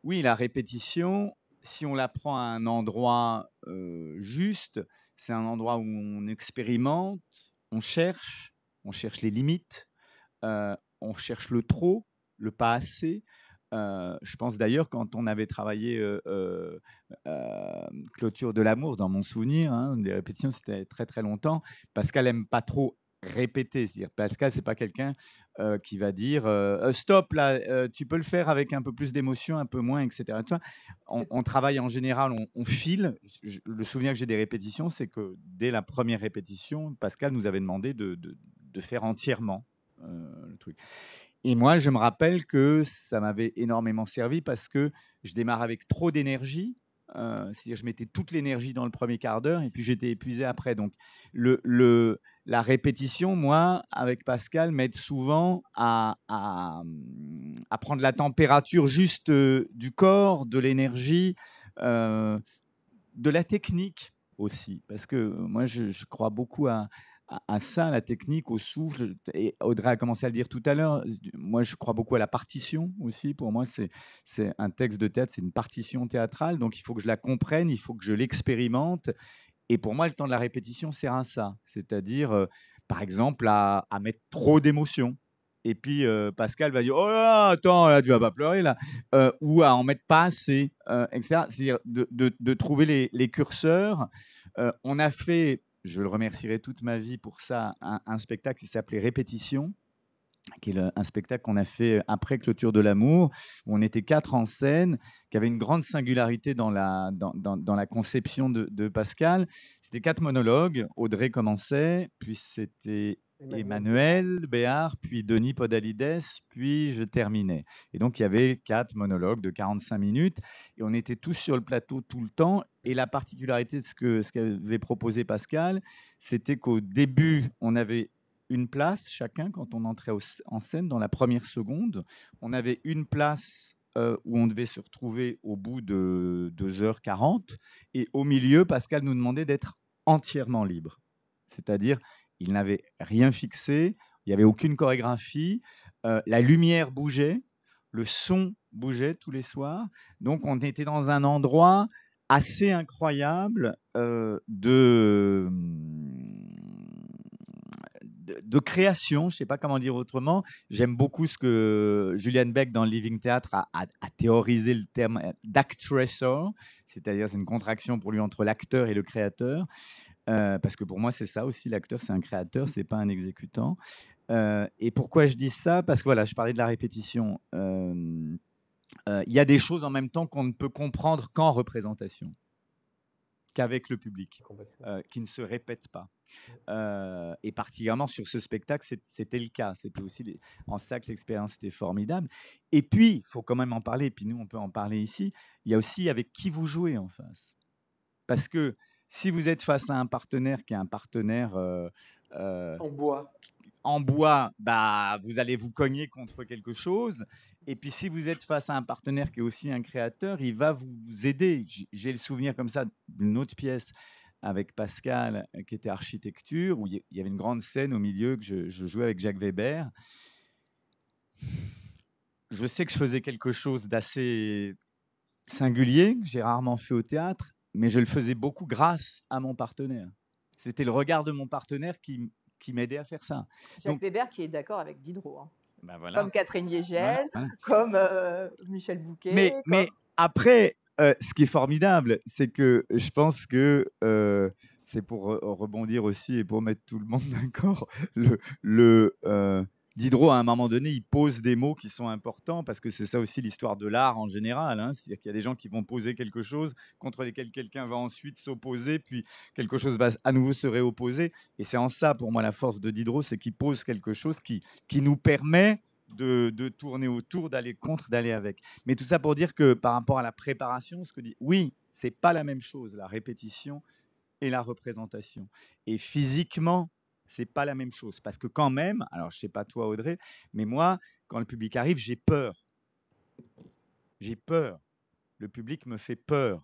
[SPEAKER 3] oui, la répétition, si on la prend à un endroit juste, c'est un endroit où on expérimente, on cherche les limites, on cherche le trop, le pas assez. Je pense d'ailleurs, quand on avait travaillé Clôture de l'amour, dans mon souvenir, hein, des répétitions, c'était très très longtemps. Pascal n'aime pas trop répéter. C'est-à-dire, Pascal, c'est pas quelqu'un qui va dire stop là, tu peux le faire avec un peu plus d'émotion, un peu moins, etc. On travaille en général, on file. Le souvenir que j'ai des répétitions, c'est que dès la première répétition, Pascal nous avait demandé de faire entièrement le truc. Et moi, je me rappelle que ça m'avait énormément servi parce que je démarre avec trop d'énergie C'est-à-dire, je mettais toute l'énergie dans le premier quart d'heure et puis j'étais épuisé après. Donc, la répétition, moi, avec Pascal, m'aide souvent à prendre la température juste du corps, de l'énergie, de la technique aussi. Parce que moi, je crois beaucoup à ça, la technique, au souffle. Et Audrey a commencé à le dire tout à l'heure. Moi, je crois beaucoup à la partition aussi. Pour moi, c'est un texte de théâtre, c'est une partition théâtrale. Donc, il faut que je la comprenne, il faut que je l'expérimente. Et pour moi, le temps de la répétition sert à ça. C'est-à-dire, par exemple, à mettre trop d'émotions. Et puis, Pascal va dire « Oh là, attends, là, tu vas pas pleurer, là !» Ou à en mettre pas assez, etc. C'est-à-dire de trouver les curseurs. On a fait, je le remercierai toute ma vie pour ça, un spectacle qui s'appelait Répétition, qui est un spectacle qu'on a fait après Clôture de l'amour, où on était 4 en scène, qui avait une grande singularité dans la conception de Pascal. C'était 4 monologues. Audrey commençait, puis c'était Emmanuel Béard, puis Denis Podalides, puis je terminais. Et donc, il y avait 4 monologues de 45 minutes, et on était tous sur le plateau tout le temps. Et la particularité de ce qu'avait proposé Pascal, c'était qu'au début, on avait une place chacun quand on entrait en scène dans la première seconde. On avait une place où on devait se retrouver au bout de 2h40. Et au milieu, Pascal nous demandait d'être entièrement libre. C'est-à-dire, il n'avait rien fixé, il n'y avait aucune chorégraphie, la lumière bougeait, le son bougeait tous les soirs. Donc, on était dans un endroit assez incroyable de création, je ne sais pas comment dire autrement. J'aime beaucoup ce que Julian Beck, dans le Living Theatre, a théorisé le terme d'actressor, c'est-à-dire c'est une contraction pour lui entre l'acteur et le créateur, parce que pour moi, c'est ça aussi, l'acteur, c'est un créateur, ce n'est pas un exécutant. Et pourquoi je dis ça? Parce que voilà, je parlais de la répétition. Il y a des choses en même temps qu'on ne peut comprendre qu'en représentation, qu'avec le public, qui ne se répètent pas. Et particulièrement sur ce spectacle, c'était le cas. C'était aussi en ça que l'expérience était formidable. Et puis, il faut quand même en parler, et puis nous, on peut en parler ici, il y a aussi avec qui vous jouez en face. Parce que si vous êtes face à un partenaire qui est un partenaire en bois, bah, vous allez vous cogner contre quelque chose. Et puis, si vous êtes face à un partenaire qui est aussi un créateur, il va vous aider. J'ai le souvenir comme ça d'une autre pièce avec Pascal, qui était architecture, où il y avait une grande scène au milieu que je jouais avec Jacques Weber. Je sais que je faisais quelque chose d'assez singulier, que j'ai rarement fait au théâtre, mais je le faisais beaucoup grâce à mon partenaire. C'était le regard de mon partenaire qui m'aidait à faire ça.
[SPEAKER 1] Jacques Weber qui est d'accord avec Diderot. Hein.
[SPEAKER 3] Ben voilà.
[SPEAKER 1] Comme Catherine Liegel, comme Michel Bouquet.
[SPEAKER 3] Mais après, ce qui est formidable, c'est que je pense que c'est pour rebondir aussi et pour mettre tout le monde d'accord. Diderot, à un moment donné, il pose des mots qui sont importants parce que c'est ça aussi l'histoire de l'art en général. Hein. C'est-à-dire qu'il y a des gens qui vont poser quelque chose contre lesquels quelqu'un va ensuite s'opposer, puis quelque chose va à nouveau se réopposer. Et c'est en ça, pour moi, la force de Diderot, c'est qu'il pose quelque chose qui nous permet de tourner autour, d'aller contre, d'aller avec. Mais tout ça pour dire que par rapport à la préparation, ce que dit, oui, c'est pas la même chose, la répétition et la représentation. Et physiquement, c'est pas la même chose. Parce que quand même, alors je sais pas toi Audrey, mais moi, quand le public arrive, j'ai peur. J'ai peur. Le public me fait peur.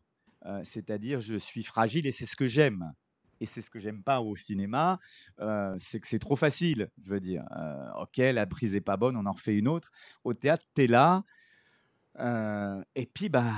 [SPEAKER 3] C'est-à-dire, je suis fragile et c'est ce que j'aime. Et c'est ce que j'aime pas au cinéma, c'est que c'est trop facile. Je veux dire, ok, la prise est pas bonne, on en refait une autre. Au théâtre, tu es là. Et puis, bah,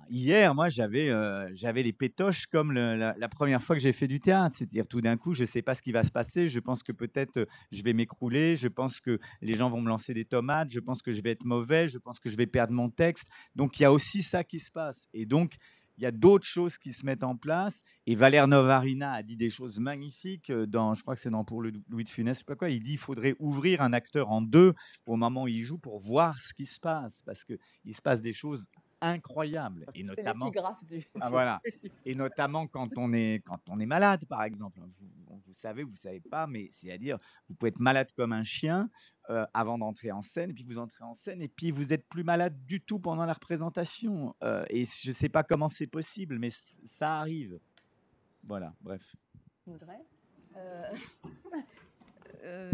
[SPEAKER 3] hier, moi, j'avais les pétoches comme la première fois que j'ai fait du théâtre. C'est-à-dire, tout d'un coup, je ne sais pas ce qui va se passer. Je pense que peut-être je vais m'écrouler. Je pense que les gens vont me lancer des tomates. Je pense que je vais être mauvais. Je pense que je vais perdre mon texte. Donc, il y a aussi ça qui se passe. Et donc, il y a d'autres choses qui se mettent en place. Et Valère Novarina a dit des choses magnifiques je crois que c'est dans Pour le Louis de Funès, je sais pas quoi. Il dit qu'il faudrait ouvrir un acteur en deux au moment où il joue pour voir ce qui se passe. Parce qu'il se passe des choses incroyables. Et
[SPEAKER 1] C'est
[SPEAKER 3] notamment,
[SPEAKER 1] l'épigraphe du.
[SPEAKER 3] voilà. Et notamment quand on est malade, par exemple. Vous savez, vous savez pas, mais c'est-à-dire, vous pouvez être malade comme un chien avant d'entrer en scène, et puis vous entrez en scène, et puis vous êtes plus malade du tout pendant la représentation. Et je sais pas comment c'est possible, mais ça arrive. Voilà, bref.
[SPEAKER 1] Audrey
[SPEAKER 4] Euh,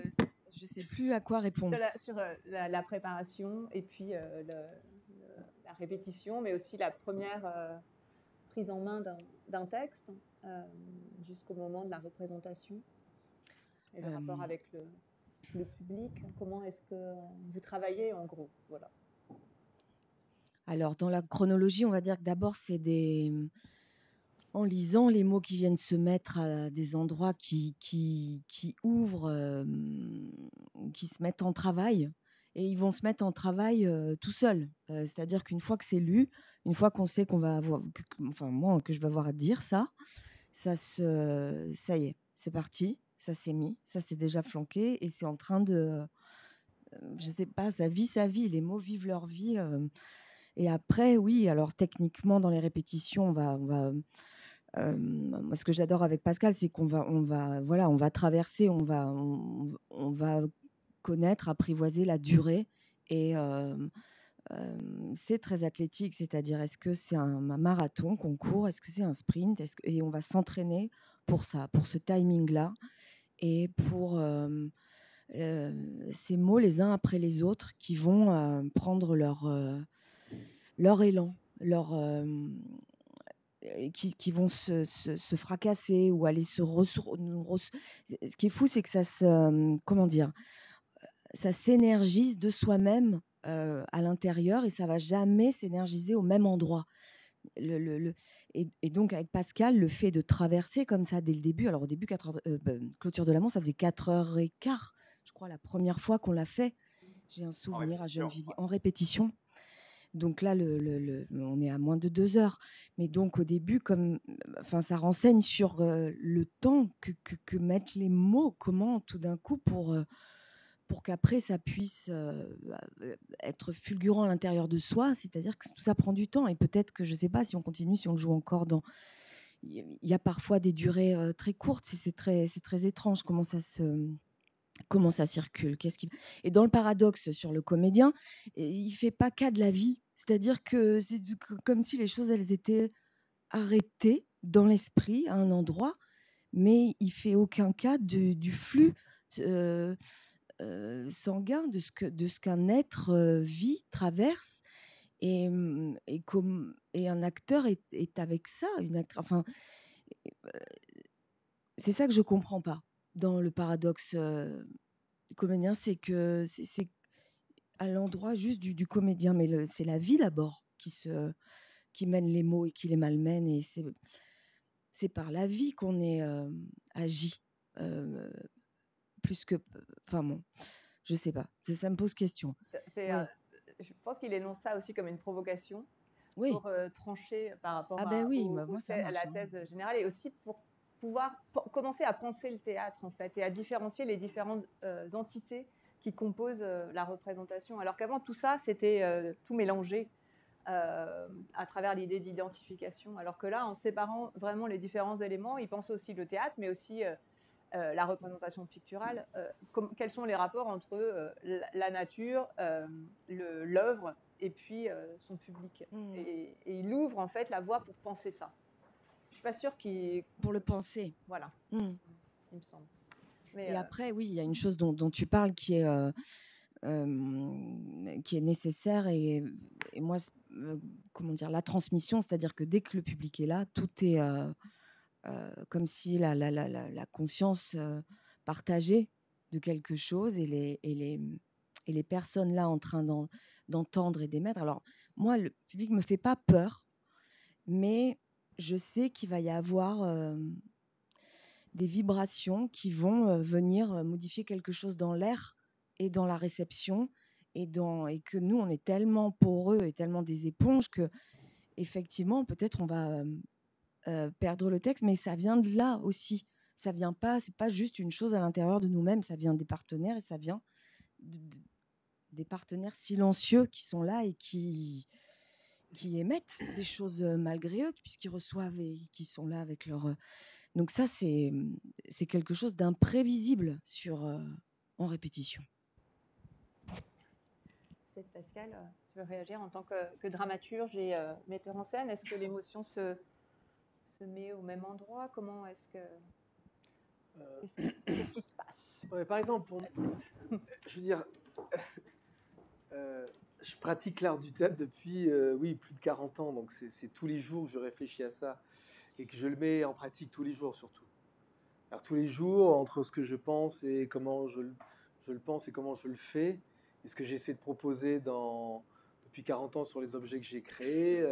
[SPEAKER 4] je sais plus à quoi répondre.
[SPEAKER 1] sur la préparation et puis la répétition, mais aussi la première prise en main d'un texte jusqu'au moment de la représentation et le rapport avec le public. Comment est-ce que vous travaillez en gros? Voilà.
[SPEAKER 4] Alors, dans la chronologie, on va dire que d'abord, c'est en lisant les mots qui viennent se mettre à des endroits qui ouvrent, qui se mettent en travail. Et ils vont se mettre en travail tout seuls. C'est-à-dire qu'une fois que c'est lu, une fois qu'on sait qu'on va avoir, enfin moi, que je vais avoir à dire ça y est, c'est parti, ça s'est mis, ça s'est déjà flanqué et c'est en train de, je sais pas, ça vit sa vie, les mots vivent leur vie. Et après, oui, alors techniquement, dans les répétitions, on va moi, ce que j'adore avec Pascal, c'est qu'on va traverser, on va connaître, apprivoiser la durée. Et c'est très athlétique, c'est-à-dire est-ce que c'est un marathon qu'on court, est-ce que c'est un sprint, et on va s'entraîner pour ça, pour ce timing-là, et pour ces mots les uns après les autres qui vont prendre leur élan, qui vont se fracasser ou aller se Ce qui est fou, c'est que ça s'énergise de soi-même à l'intérieur et ça va jamais s'énergiser au même endroit. Et donc avec Pascal, le fait de traverser comme ça dès le début, alors au début, Clôture de l'amour, ça faisait 4h15, je crois, la première fois qu'on l'a fait. J'ai un souvenir à Gennevilliers, en répétition. Donc là, on est à moins de 2 heures. Mais donc au début, ça renseigne sur le temps que mettent les mots, comment tout d'un coup pour qu'après ça puisse être fulgurant à l'intérieur de soi. C'est-à-dire que tout ça prend du temps. Et peut-être que, je ne sais pas, si on continue, si on le joue encore il y a parfois des durées très courtes. C'est très étrange comment ça circule. Et dans le paradoxe sur le comédien, il fait pas cas de la vie. C'est-à-dire que c'est comme si les choses, elles étaient arrêtées dans l'esprit à un endroit, mais il fait aucun cas du flux sanguin de ce qu'un être vit, traverse. Et un acteur est avec ça. C'est ça que je comprends pas dans le paradoxe comédien, c'est que c'est à l'endroit juste du comédien, mais c'est la vie d'abord qui mène les mots et qui les malmène, et c'est par la vie qu'on est agi plus que, enfin bon, je sais pas, ça me pose question.
[SPEAKER 1] Je pense qu'il énonce ça aussi comme une provocation pour trancher par rapport
[SPEAKER 4] à
[SPEAKER 1] la thèse générale, et aussi pour pouvoir commencer à penser le théâtre en fait, et à différencier les différentes entités qui composent la représentation. Alors qu'avant, tout ça, c'était tout mélangé à travers l'idée d'identification. Alors que là, en séparant vraiment les différents éléments, il pense aussi le théâtre, mais aussi la représentation picturale. Quels sont les rapports entre la nature, l'œuvre et puis son public. Et il ouvre en fait la voie pour penser ça. Je suis pas sûre qu'il...
[SPEAKER 4] Pour le penser.
[SPEAKER 1] Voilà, il me semble.
[SPEAKER 4] Mais après, oui, il y a une chose dont tu parles qui est nécessaire, et moi, comment dire, la transmission, c'est-à-dire que dès que le public est là, tout est comme si la conscience partagée de quelque chose, et les personnes là en train d'entendre et d'émettre. Alors moi, le public me fait pas peur, mais je sais qu'il va y avoir des vibrations qui vont venir modifier quelque chose dans l'air et dans la réception, et que nous, on est tellement poreux et tellement des éponges que effectivement, peut-être on va perdre le texte, mais ça vient de là aussi. Ça vient pas, c'est pas juste une chose à l'intérieur de nous-mêmes, ça vient des partenaires, et ça vient des partenaires silencieux qui sont là et qui qui émettent des choses malgré eux, puisqu'ils reçoivent et qui sont là avec leur. Donc ça, c'est quelque chose d'imprévisible en répétition.
[SPEAKER 1] Peut-être Pascal, tu veux réagir en tant que dramaturge et metteur en scène. Est-ce que l'émotion se met au même endroit? Comment est-ce que qu'est-ce qui se passe?
[SPEAKER 5] Ouais, par exemple, je veux dire, je pratique l'art du théâtre depuis plus de 40 ans, donc c'est tous les jours que je réfléchis à ça et que je le mets en pratique tous les jours surtout. Alors tous les jours, entre ce que je pense et comment je le pense et comment je le fais, et ce que j'essaie de proposer depuis 40 ans sur les objets que j'ai créés,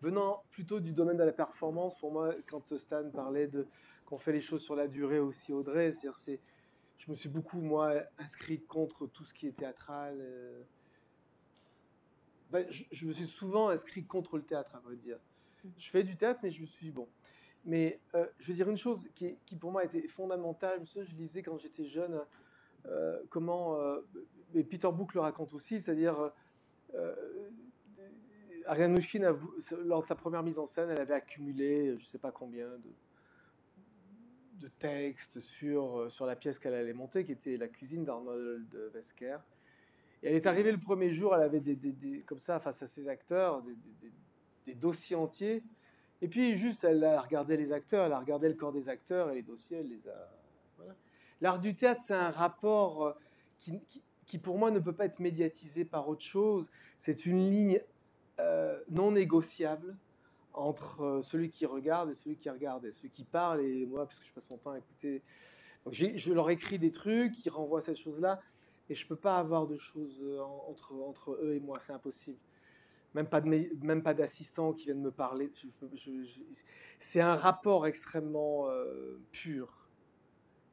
[SPEAKER 5] venant plutôt du domaine de la performance, pour moi, quand Stan parlait qu'on fait les choses sur la durée aussi, Audrey, c'est-à-dire je me suis beaucoup, moi, inscrit contre tout ce qui est théâtral. Je me suis souvent inscrit contre le théâtre, à vrai dire. Je fais du théâtre, mais je me suis dit, bon. Mais je veux dire une chose qui pour moi était fondamentale. Je lisais quand j'étais jeune comment... et Peter Brook le raconte aussi, c'est-à-dire... Ariane Mnouchkine, lors de sa première mise en scène, elle avait accumulé, je ne sais pas combien de textes sur la pièce qu'elle allait monter, qui était La cuisine d'Arnold Wesker. Et elle est arrivée le premier jour, elle avait comme ça, face à ses acteurs, des dossiers entiers. Et puis, juste, elle a regardé les acteurs, elle a regardé le corps des acteurs et les dossiers, elle les a... Voilà. L'art du théâtre, c'est un rapport qui, pour moi, ne peut pas être médiatisé par autre chose. C'est une ligne non négociable entre celui qui regarde et celui qui regarde, et celui qui parle et moi, parce que je passe mon temps à écouter. Donc je leur écris des trucs qui renvoient à cette chose-là, et je ne peux pas avoir de choses entre eux et moi, c'est impossible. Même pas d'assistants qui viennent me parler. C'est un rapport extrêmement pur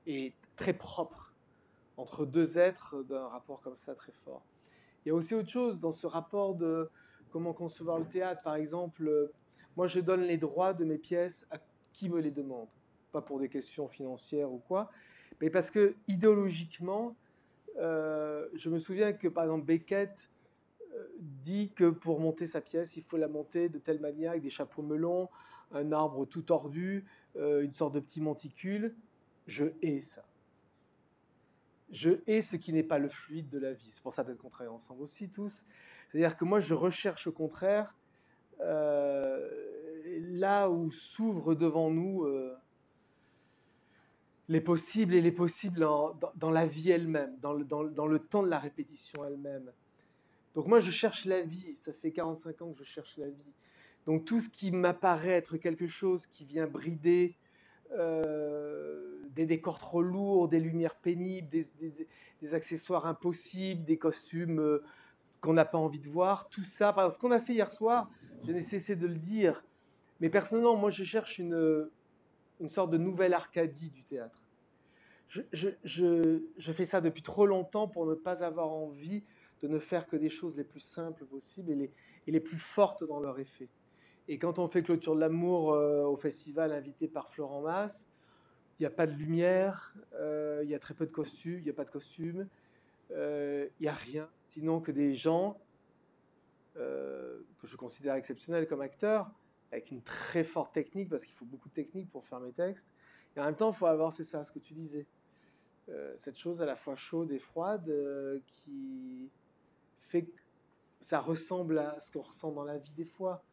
[SPEAKER 5] et très propre entre deux êtres, d'un rapport comme ça très fort. Il y a aussi autre chose dans ce rapport de comment concevoir le théâtre. Par exemple, moi je donne les droits de mes pièces à qui me les demande. Pas pour des questions financières ou quoi, mais parce que idéologiquement, je me souviens que par exemple Beckett dit que pour monter sa pièce, il faut la monter de telle manière, avec des chapeaux melons, un arbre tout tordu, une sorte de petit monticule. Je hais ça. Je hais ce qui n'est pas le fluide de la vie. C'est pour ça peut-être qu'on travaille ensemble aussi tous. C'est-à-dire que moi, je recherche au contraire là où s'ouvrent devant nous les possibles et les possibles dans la vie elle-même, dans le temps de la répétition elle-même. Donc moi, je cherche la vie. Ça fait 45 ans que je cherche la vie. Donc tout ce qui m'apparaît être quelque chose qui vient brider des décors trop lourds, des lumières pénibles, des accessoires impossibles, des costumes qu'on n'a pas envie de voir, tout ça. Parce qu'on a fait hier soir, je n'ai cessé de le dire, mais personnellement, moi, je cherche une sorte de nouvelle Arcadie du théâtre. Je fais ça depuis trop longtemps pour ne pas avoir envie de ne faire que des choses les plus simples possibles et les plus fortes dans leur effet. Et quand on fait Clôture de l'amour au festival invité par Florent Masse, il n'y a pas de lumière, il y a très peu de costumes, il n'y a pas de costumes, il n'y a rien, sinon que des gens que je considère exceptionnels comme acteurs, avec une très forte technique, parce qu'il faut beaucoup de technique pour faire mes textes. Et en même temps, il faut avoir, c'est ça, ce que tu disais, cette chose à la fois chaude et froide qui fait que ça ressemble à ce qu'on ressent dans la vie des fois.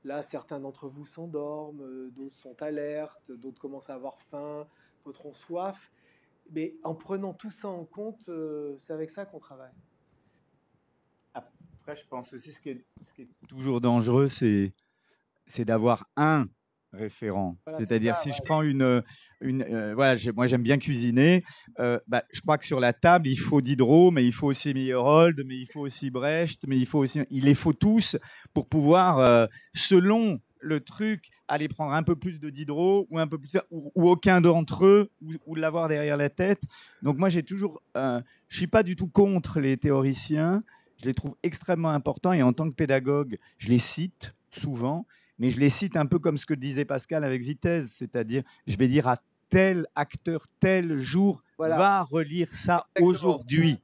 [SPEAKER 5] Là, certains d'entre vous s'endorment, d'autres sont alertes, d'autres commencent à avoir faim, d'autres ont soif. Mais en prenant tout ça en compte, c'est avec ça qu'on travaille.
[SPEAKER 3] Après, je pense aussi ce qui est toujours dangereux, c'est d'avoir un référent. Voilà, c'est-à-dire, si je prends voilà, moi j'aime bien cuisiner, je crois que sur la table, il faut Diderot, mais il faut aussi Meyerhold, mais il faut aussi Brecht, mais il les faut tous pour pouvoir, selon le truc, aller prendre un peu plus de Diderot ou un peu plus, ou aucun d'entre eux, ou l'avoir derrière la tête. Donc moi, je suis pas du tout contre les théoriciens, je les trouve extrêmement importants, et en tant que pédagogue, je les cite souvent. Mais je les cite un peu comme ce que disait Pascal avec vitesse, c'est-à-dire, je vais dire à tel acteur, tel jour, voilà, va relire ça aujourd'hui.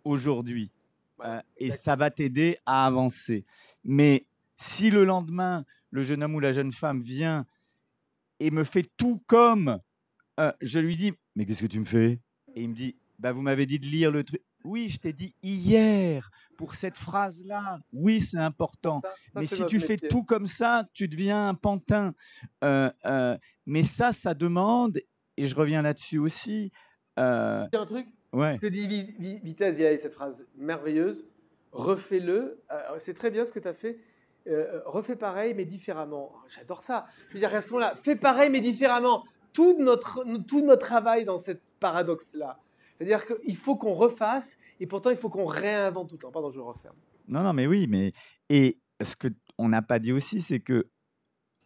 [SPEAKER 3] Aujourd'hui. Voilà, et ça va t'aider à avancer. Mais Si le lendemain, le jeune homme ou la jeune femme vient et me fait tout comme, je lui dis, mais qu'est-ce que tu me fais? Et il me dit, bah, vous m'avez dit de lire le truc. Oui, je t'ai dit hier pour cette phrase-là. Oui, c'est important.
[SPEAKER 5] Ça
[SPEAKER 3] Mais
[SPEAKER 5] c'est
[SPEAKER 3] si
[SPEAKER 5] notre
[SPEAKER 3] tu fais
[SPEAKER 5] métier.
[SPEAKER 3] tout comme ça, tu deviens un pantin. Mais ça demande, et je reviens là-dessus aussi.
[SPEAKER 5] Un truc,
[SPEAKER 3] Ouais.
[SPEAKER 5] ce que dit Vitesse, il y a cette phrase merveilleuse, refais-le. C'est très bien ce que tu as fait. Refais pareil, mais différemment. Oh, j'adore ça. Je veux dire, à ce moment-là, fais pareil, mais différemment. Tout notre travail dans cette paradoxe-là. C'est-à-dire qu'il faut qu'on refasse, et pourtant, il faut qu'on réinvente tout le temps. Pardon, je referme.
[SPEAKER 3] Non, mais oui, et ce qu'on n'a pas dit aussi, c'est que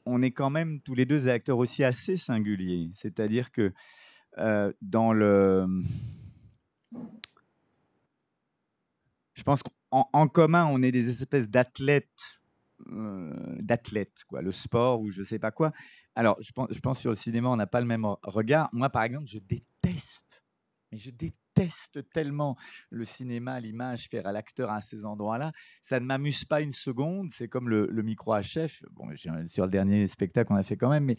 [SPEAKER 3] on est quand même tous les deux des acteurs aussi assez singuliers. C'est-à-dire que dans le... Je pense qu'en commun, on est des espèces d'athlètes, quoi, le sport ou je sais pas quoi. Alors, je pense sur le cinéma, on n'a pas le même regard. Moi, par exemple, je déteste tellement le cinéma, l'image, faire à l'acteur à ces endroits-là. Ça ne m'amuse pas une seconde. C'est comme le micro à chef. Bon, sur le dernier spectacle qu'on a fait quand même, mais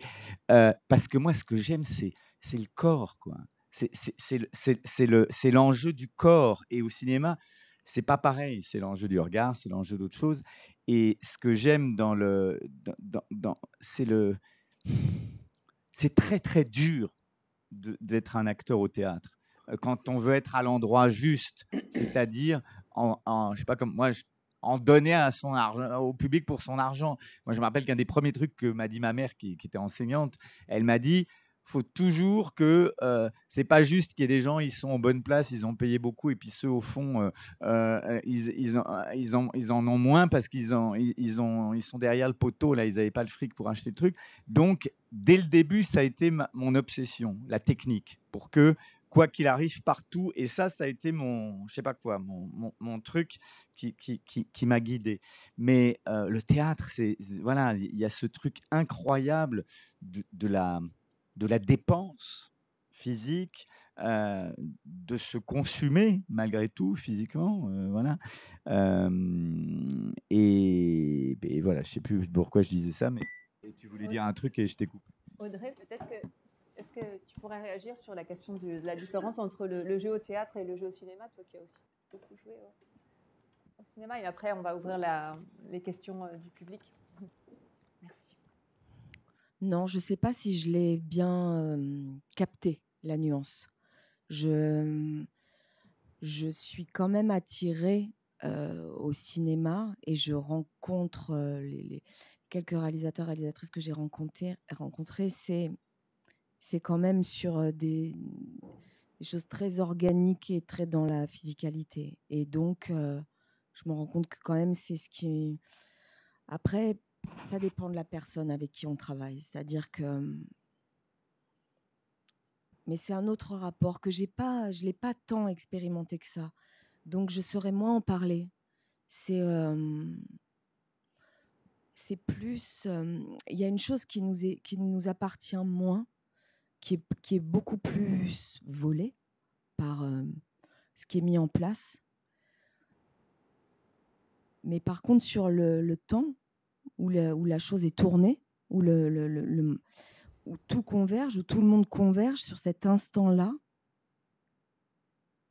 [SPEAKER 3] parce que moi, ce que j'aime, c'est le corps, quoi. C'est l'enjeu du corps. Et au cinéma, c'est pas pareil. C'est l'enjeu du regard, c'est l'enjeu d'autre chose. Et ce que j'aime c'est très très dur d'être un acteur au théâtre. Quand on veut être à l'endroit juste, c'est-à-dire je sais pas comme moi, en donner à son argent, au public pour son argent. Moi, je me rappelle qu'un des premiers trucs que m'a dit ma mère, qui était enseignante, elle m'a dit, faut toujours que c'est pas juste qu'il y ait des gens, ils sont en bonne place, ils ont payé beaucoup, et puis ceux au fond, ils en ont moins parce ils sont derrière le poteau, là, ils n'avaient pas le fric pour acheter le truc. Donc, dès le début, ça a été mon obsession, la technique, pour que, quoi qu'il arrive partout, et ça a été je sais pas quoi, mon truc qui m'a guidé. Mais le théâtre, voilà, il y a ce truc incroyable de la dépense physique, de se consumer malgré tout physiquement, voilà. Et voilà, je sais plus pourquoi je disais ça, mais tu voulais dire un truc et je t'ai coupé.
[SPEAKER 1] Audrey, peut-être que est-ce que tu pourrais réagir sur la question de la différence entre le jeu au théâtre et le jeu au cinéma, toi qui as aussi beaucoup joué au cinéma, et après on va ouvrir les questions du public. Merci.
[SPEAKER 4] Non, je ne sais pas si je l'ai bien capté, la nuance. Je suis quand même attirée au cinéma et je rencontre les quelques réalisateurs, réalisatrices que j'ai rencontrés. C'est quand même sur des choses très organiques et très dans la physicalité. Et donc, je me rends compte que quand même, c'est ce qui... Après, ça dépend de la personne avec qui on travaille. C'est-à-dire que... Mais c'est un autre rapport que je ne l'ai pas tant expérimenté que ça. Donc, je saurais moins en parler. C'est plus... Il y a une chose qui nous appartient moins, qui est beaucoup plus volée par ce qui est mis en place. Mais par contre, sur le temps où la chose est tournée, où tout converge, où tout le monde converge sur cet instant-là,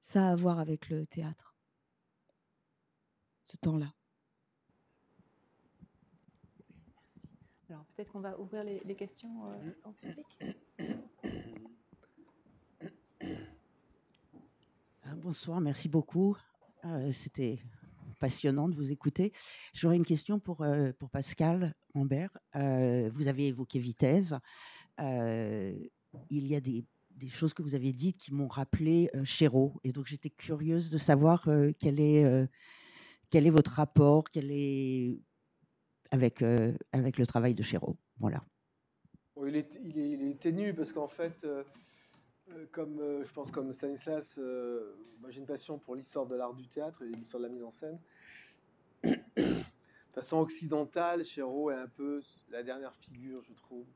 [SPEAKER 4] ça a à voir avec le théâtre, ce temps-là.
[SPEAKER 1] Merci. Alors peut-être qu'on va ouvrir les questions en public.
[SPEAKER 6] Bonsoir, merci beaucoup. C'était passionnant de vous écouter. J'aurais une question pour Pascal Ambert. Vous avez évoqué Vitesse. Il y a des choses que vous avez dites qui m'ont rappelé Chéreau. Et donc, j'étais curieuse de savoir quel est votre rapport avec le travail de Chéreau. Voilà.
[SPEAKER 5] Bon, il est ténu parce qu'en fait, comme je pense comme Stanislas, moi j'ai une passion pour l'histoire de l'art du théâtre et l'histoire de la mise en scène. De façon occidentale, Chéreau est un peu la dernière figure, je trouve,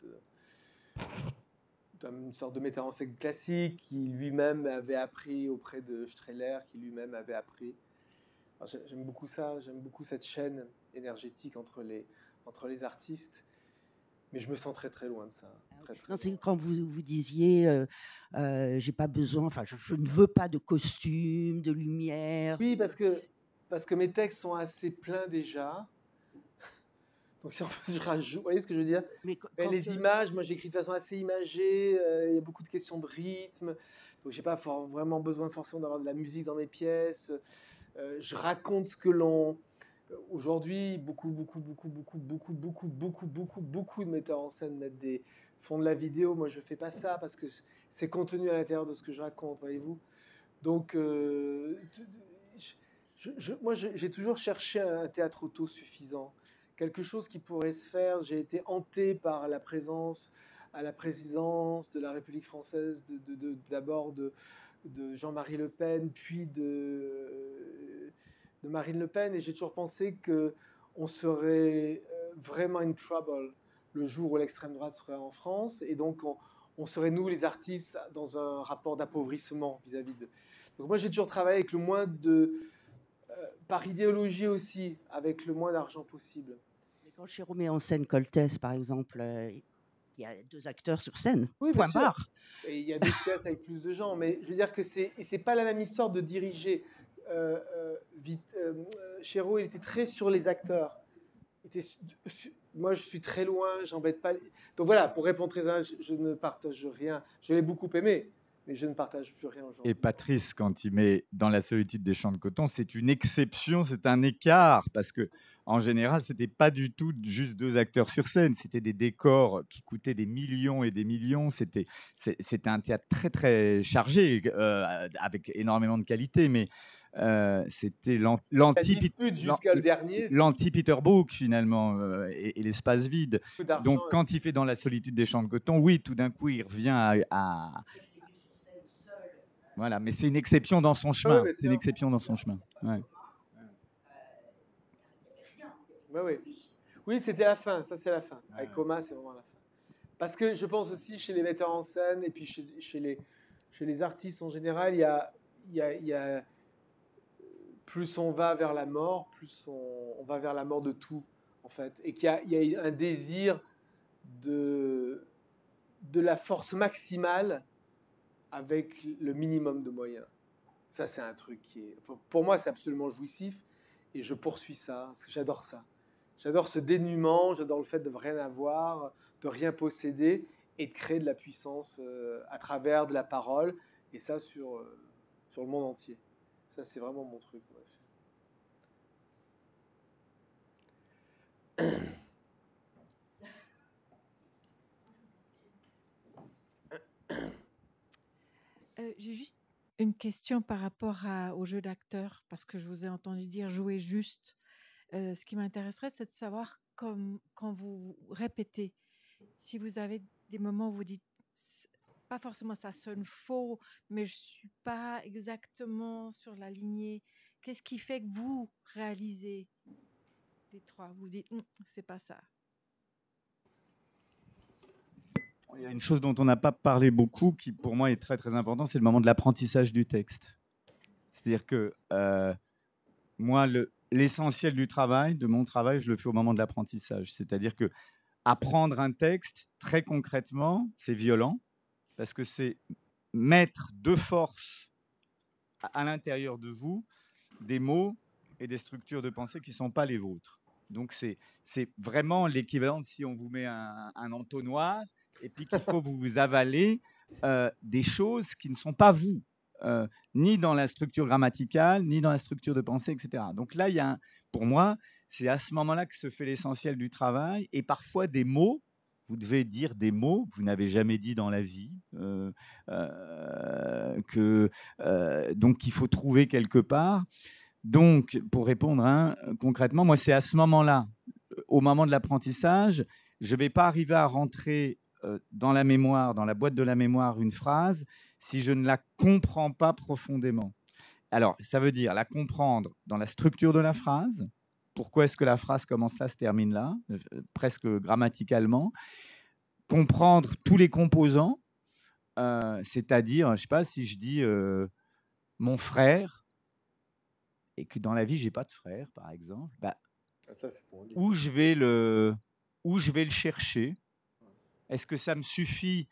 [SPEAKER 5] d'une sorte de metteur en scène classique qui lui-même avait appris auprès de Strehler, qui lui-même avait appris. J'aime beaucoup ça, j'aime beaucoup cette chaîne énergétique entre les artistes. Mais je me sens très très loin de ça. Très, très
[SPEAKER 6] Non, c'est
[SPEAKER 5] loin.
[SPEAKER 6] quand vous disiez, j'ai pas besoin, enfin, je ne veux pas de costume, de lumière.
[SPEAKER 5] Oui, parce que mes textes sont assez pleins déjà. Donc si en plus je rajoute, vous voyez ce que je veux dire?
[SPEAKER 6] Mais
[SPEAKER 5] Les images, moi j'écris de façon assez imagée, il y a beaucoup de questions de rythme, donc j'ai pas vraiment besoin forcément d'avoir de la musique dans mes pièces. Je raconte ce que l'on... Aujourd'hui, beaucoup de metteurs en scène font de la vidéo. Moi, je fais pas ça parce que c'est contenu à l'intérieur de ce que je raconte, voyez-vous. Donc, moi, j'ai toujours cherché un théâtre autosuffisant, quelque chose qui pourrait se faire. J'ai été hanté par la présence à la présidence de la République française, d'abord de Jean-Marie Le Pen, puis de Marine Le Pen, et j'ai toujours pensé qu'on serait vraiment in trouble le jour où l'extrême droite serait en France, et donc on serait, nous les artistes, dans un rapport d'appauvrissement vis-à-vis de... Donc moi j'ai toujours travaillé avec le moins de... par idéologie aussi, avec le moins d'argent possible.
[SPEAKER 6] Mais quand Chéreau met en scène Coltès, par exemple, il y a 2 acteurs sur scène,
[SPEAKER 5] Oui,
[SPEAKER 6] point
[SPEAKER 5] bien sûr.
[SPEAKER 6] barre.
[SPEAKER 5] Et il y a des pièces avec plus de gens, mais je veux dire que c'est pas la même histoire de diriger. Chéreau, il était très sur les acteurs. Moi, je suis très loin, j'embête pas. Donc voilà, pour répondre très bien, je ne partage rien. Je l'ai beaucoup aimé, mais je ne partage plus rien aujourd'hui.
[SPEAKER 3] Et Patrice, quand il met Dans la solitude des champs de coton, c'est une exception, c'est un écart, parce que en général, c'était pas du tout juste 2 acteurs sur scène, c'était des décors qui coûtaient des millions et des millions. C'était un théâtre très très chargé, avec énormément de qualité, mais c'était l'anti-Peter Brook finalement, et l'espace vide. Donc quand il fait Dans la solitude des champs de coton, oui, tout d'un coup, il revient à voilà, mais c'est une exception dans son chemin.
[SPEAKER 5] Oui,
[SPEAKER 3] c'est une exception dans son chemin. Ouais.
[SPEAKER 5] Oui, c'était la fin. Ça, c'est la fin. Avec Coma, c'est vraiment la fin. Parce que je pense aussi chez les metteurs en scène et puis chez les artistes en général, il y a plus on va vers la mort, plus on va vers la mort de tout, en fait. Et qu'il y a un désir de la force maximale avec le minimum de moyens. Ça, c'est un truc qui est... Pour moi, c'est absolument jouissif. Et je poursuis ça, parce que j'adore ça. J'adore ce dénuement, j'adore le fait de rien avoir, de rien posséder, et de créer de la puissance à travers de la parole, et ça sur le monde entier. Ça, c'est vraiment mon truc.
[SPEAKER 7] J'ai juste une question par rapport au jeu d'acteur, parce que je vous ai entendu dire jouer juste. Ce qui m'intéresserait, c'est de savoir quand vous répétez, si vous avez des moments où vous dites, pas forcément ça sonne faux, mais je ne suis pas exactement sur la lignée. Qu'est-ce qui fait que vous réalisez les 3? Vous dites, c'est pas ça.
[SPEAKER 3] Il y a une chose dont on n'a pas parlé beaucoup, qui pour moi est très très important, c'est le moment de l'apprentissage du texte. C'est-à-dire que moi, l'essentiel du travail, de mon travail, je le fais au moment de l'apprentissage. C'est-à-dire que apprendre un texte, très concrètement, c'est violent, parce que c'est mettre de force à l'intérieur de vous des mots et des structures de pensée qui ne sont pas les vôtres. Donc c'est vraiment l'équivalent de si on vous met un entonnoir et puis qu'il faut vous avaler des choses qui ne sont pas vous, ni dans la structure grammaticale, ni dans la structure de pensée, etc. Donc là, pour moi, c'est à ce moment-là que se fait l'essentiel du travail, et parfois des mots. Vous devez dire des mots que vous n'avez jamais dit dans la vie, donc qu'il faut trouver quelque part. Donc, pour répondre concrètement, moi, c'est à ce moment-là, au moment de l'apprentissage, je ne vais pas arriver à rentrer dans la mémoire, dans la boîte de la mémoire, une phrase si je ne la comprends pas profondément. Alors, ça veut dire la comprendre dans la structure de la phrase. Pourquoi est-ce que la phrase commence là, se termine là, presque grammaticalement. Comprendre tous les composants, c'est-à-dire, je ne sais pas, si je dis mon frère, et que dans la vie, je n'ai pas de frère, par exemple, bah,
[SPEAKER 5] Ça, c'est ton livre.
[SPEAKER 3] où je vais le chercher. Est-ce que ça me suffit?